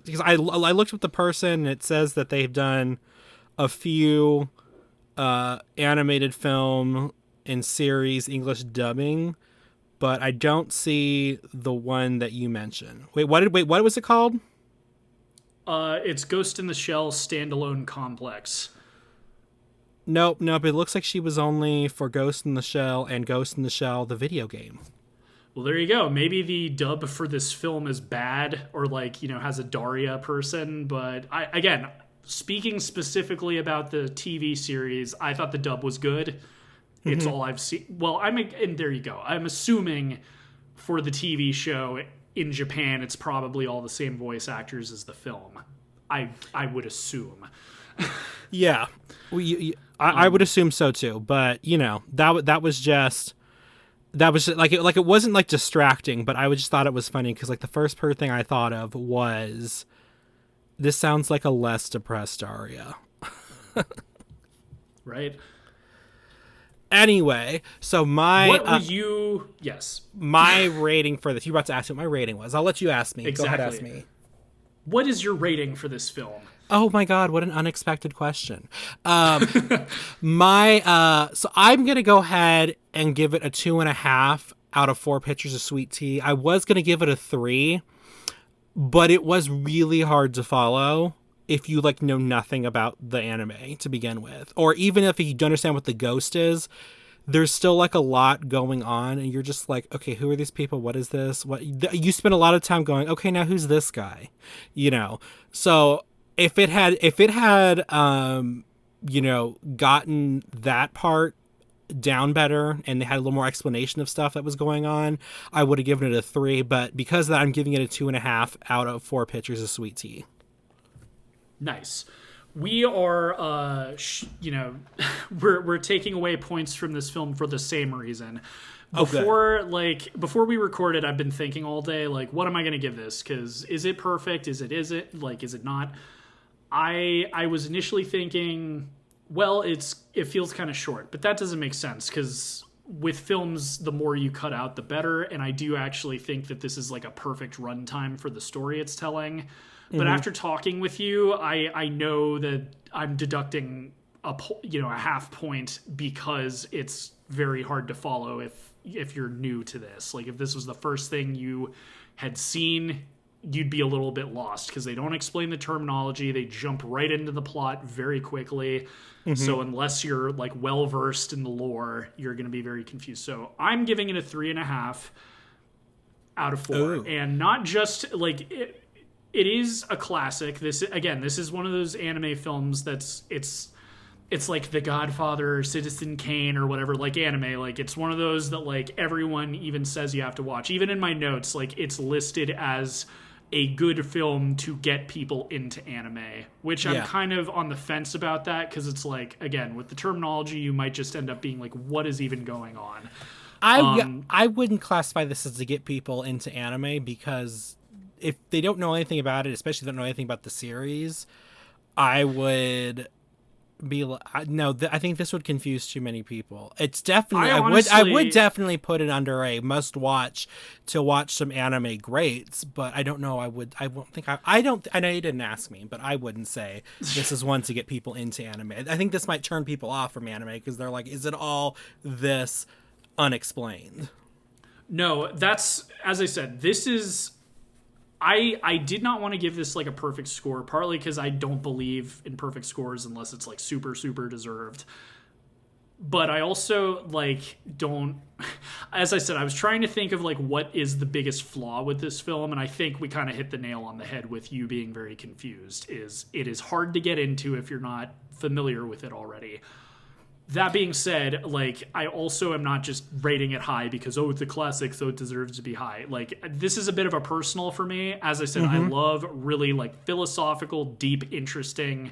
Because I looked up the person, and it says that they've done a few animated film and series English dubbing, but I don't see the one that you mentioned. What was it called? It's Ghost in the Shell Standalone Complex. Nope. It looks like she was only for Ghost in the Shell and Ghost in the Shell, the video game. Well, there you go. Maybe the dub for this film is bad, or like, you know, has a Daria person. But again, speaking specifically about the TV series, I thought the dub was good. It's all I've seen. Well, and there you go. I'm assuming for the TV show in Japan, it's probably all the same voice actors as the film. I would assume. Yeah, I would assume so too. But you know, that was just like it wasn't like distracting, but I just thought it was funny because like the first thing I thought of was, this sounds like a less depressed Daria. Right. Anyway, so yes. My rating for this, you were about to ask me what my rating was. I'll let you ask me. Exactly. Go ahead, ask me. What is your rating for this film? Oh my God, what an unexpected question. So I'm going to go ahead and give it a 2.5 out of 4 pitchers of sweet tea. I was going to give it a 3, but it was really hard to follow if you like know nothing about the anime to begin with, or even if you don't understand what the ghost is. There's still like a lot going on, and you're just like, okay, who are these people? What is this? What you spend a lot of time going, okay, now who's this guy? You know, so if it had, you know, gotten that part down better and they had a little more explanation of stuff that was going on, I would have given it a 3. But because of that, I'm giving it a 2.5 out of 4 pitchers of sweet tea. Nice. We are, you know, we're taking away points from this film for the same reason. Before we recorded, I've been thinking all day, like, what am I going to give this? Because is it perfect? Is it not? I was initially thinking, well, it feels kind of short, but that doesn't make sense because with films, the more you cut out, the better. And I do actually think that this is like a perfect runtime for the story it's telling. But after talking with you, I know that I'm deducting a half point because it's very hard to follow if you're new to this. Like if this was the first thing you had seen, you'd be a little bit lost because they don't explain the terminology. They jump right into the plot very quickly. So unless you're like well versed in the lore, you're going to be very confused. So I'm giving it a 3.5 out of 4. Ooh. And not just like it is a classic. This is one of those anime films that's it's like The Godfather or Citizen Kane or whatever, like anime. Like it's one of those that like everyone even says you have to watch. Even in my notes, like it's listed as a good film to get people into anime, which I'm kind of on the fence about that, because it's like, again, with the terminology, you might just end up being like, what is even going on? I wouldn't classify this as to get people into anime, because if they don't know anything about it, especially don't know anything about the series, I would be no. I think this would confuse too many people. It's definitely I would definitely put it under a must watch to watch some anime greats, but I don't know. I know you didn't ask me, but I wouldn't say this is one to get people into anime. I think this might turn people off from anime because they're like, is it all this unexplained? No, that's, as I said, this is, I did not want to give this like a perfect score, partly because I don't believe in perfect scores unless it's like super, super deserved. But I also like don't, as I said, I was trying to think of like what is the biggest flaw with this film, and I think we kind of hit the nail on the head with you being very confused. It is hard to get into if you're not familiar with it already. That being said, like, I also am not just rating it high because, oh, it's a classic, so it deserves to be high. Like, this is a bit of a personal for me. As I said, I love really, like, philosophical, deep, interesting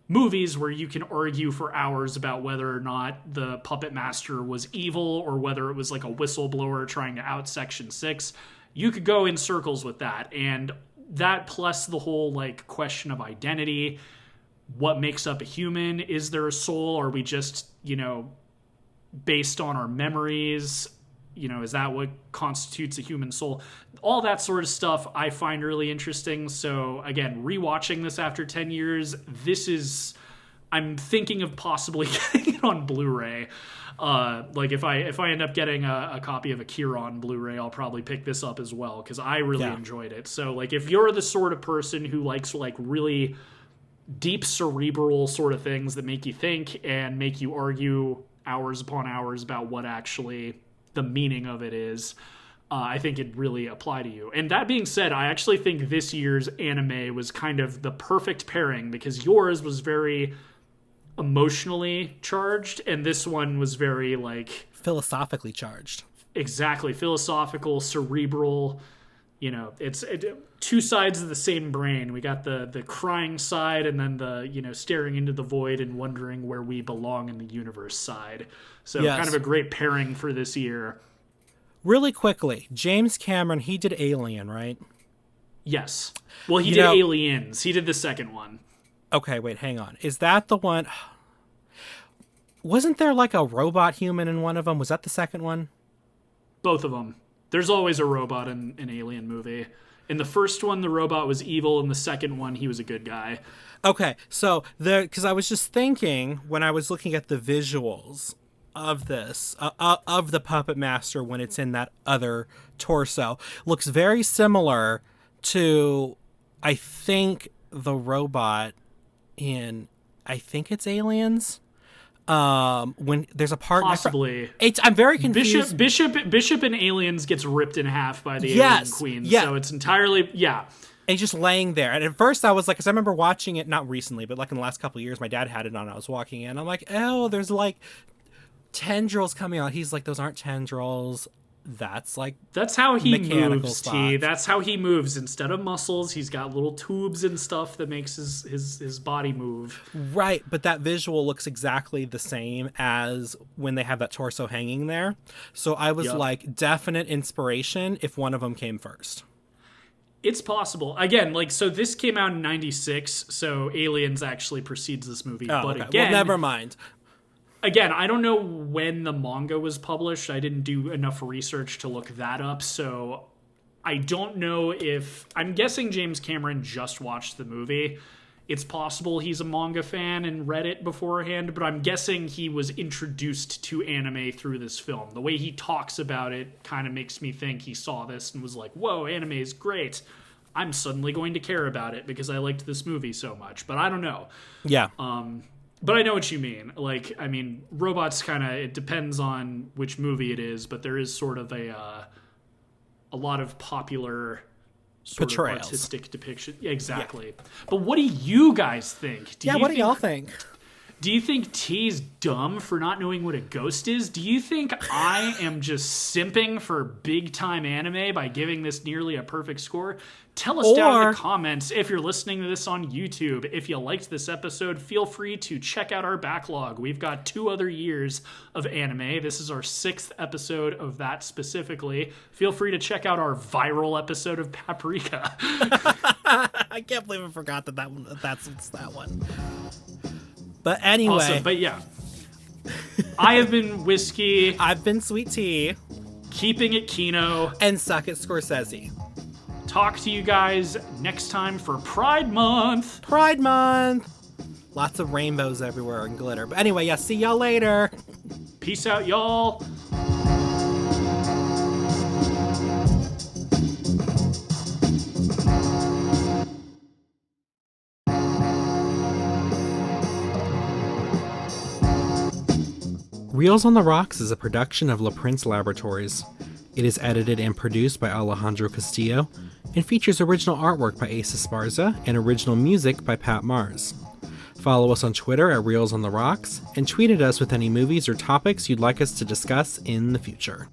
movies where you can argue for hours about whether or not the puppet master was evil or whether it was, like, a whistleblower trying to out Section 6. You could go in circles with that. And that plus the whole, like, question of identity. What makes up a human? Is there a soul? Are we just, based on our memories? Is that what constitutes a human soul? All that sort of stuff I find really interesting. So again, rewatching this after 10 years, I'm thinking of possibly getting it on Blu-ray. Like if I end up getting a copy of Akira on Blu-ray, I'll probably pick this up as well, because I really enjoyed it. So like if you're the sort of person who likes like really deep cerebral sort of things that make you think and make you argue hours upon hours about what actually the meaning of it is, I think it'd really apply to you. And that being said, I actually think this year's anime was kind of the perfect pairing, because yours was very emotionally charged and this one was very like philosophically charged. Exactly. Philosophical, cerebral. It's two sides of the same brain. We got the crying side and then the, staring into the void and wondering where we belong in the universe side. So kind of a great pairing for this year. Really quickly, James Cameron, he did Alien, right? Yes. Well, he did Aliens. He did the second one. Okay, wait, hang on. Is that the one? Wasn't there like a robot human in one of them? Was that the second one? Both of them. There's always a robot in an Alien movie. In the first one, the robot was evil. In the second one, he was a good guy. Okay, so because I was just thinking when I was looking at the visuals of this, of the Puppet Master when it's in that other torso, looks very similar to, I think, the robot in, I think it's Aliens. When there's a part possibly I'm very confused. Bishop in Aliens gets ripped in half by the alien queen, so it's entirely and he's just laying there. And at first I was like, because I remember watching it not recently, but like in the last couple of years, my dad had it on. I was walking in, I'm like, oh, there's like tendrils coming out. He's like, those aren't tendrils. That's how he moves. That's how he moves. Instead of muscles, he's got little tubes and stuff that makes his body move. Right, but that visual looks exactly the same as when they have that torso hanging there. So I was like, definite inspiration if one of them came first. It's possible. Again, like, so this came out in 96, so Aliens actually precedes this movie. Oh, but okay. Again, well, never mind. Again, I don't know when the manga was published. I didn't do enough research to look that up, so I don't know if... I'm guessing James Cameron just watched the movie. It's possible he's a manga fan and read it beforehand, but I'm guessing he was introduced to anime through this film. The way he talks about it kind of makes me think he saw this and was like, whoa, anime is great. I'm suddenly going to care about it because I liked this movie so much, but I don't know. Yeah. But I know what you mean. Like, I mean, robots kind of, it depends on which movie it is, but there is sort of a lot of popular sort portrayals. Of artistic depiction. Yeah, exactly. Yeah. But what do you guys think? What do y'all think? Do you think T's dumb for not knowing what a ghost is? Do you think I am just simping for big-time anime by giving this nearly a perfect score? Tell us down in the comments if you're listening to this on YouTube. If you liked this episode, feel free to check out our backlog. We've got 2 other years of anime. This is our 6th episode of that specifically. Feel free to check out our viral episode of Paprika. I can't believe I forgot that's that one. But anyway. Awesome, but yeah. I have been Whiskey. I've been Sweet Tea. Keeping it Kino. And Suck It Scorsese. Talk to you guys next time for Pride Month. Pride Month. Lots of rainbows everywhere and glitter. But anyway, yeah, see y'all later. Peace out, y'all. Reels on the Rocks is a production of La Prince Laboratories. It is edited and produced by Alejandro Castillo and features original artwork by Asa Esparza and original music by Pat Mars. Follow us on Twitter at Reels on the Rocks and tweet at us with any movies or topics you'd like us to discuss in the future.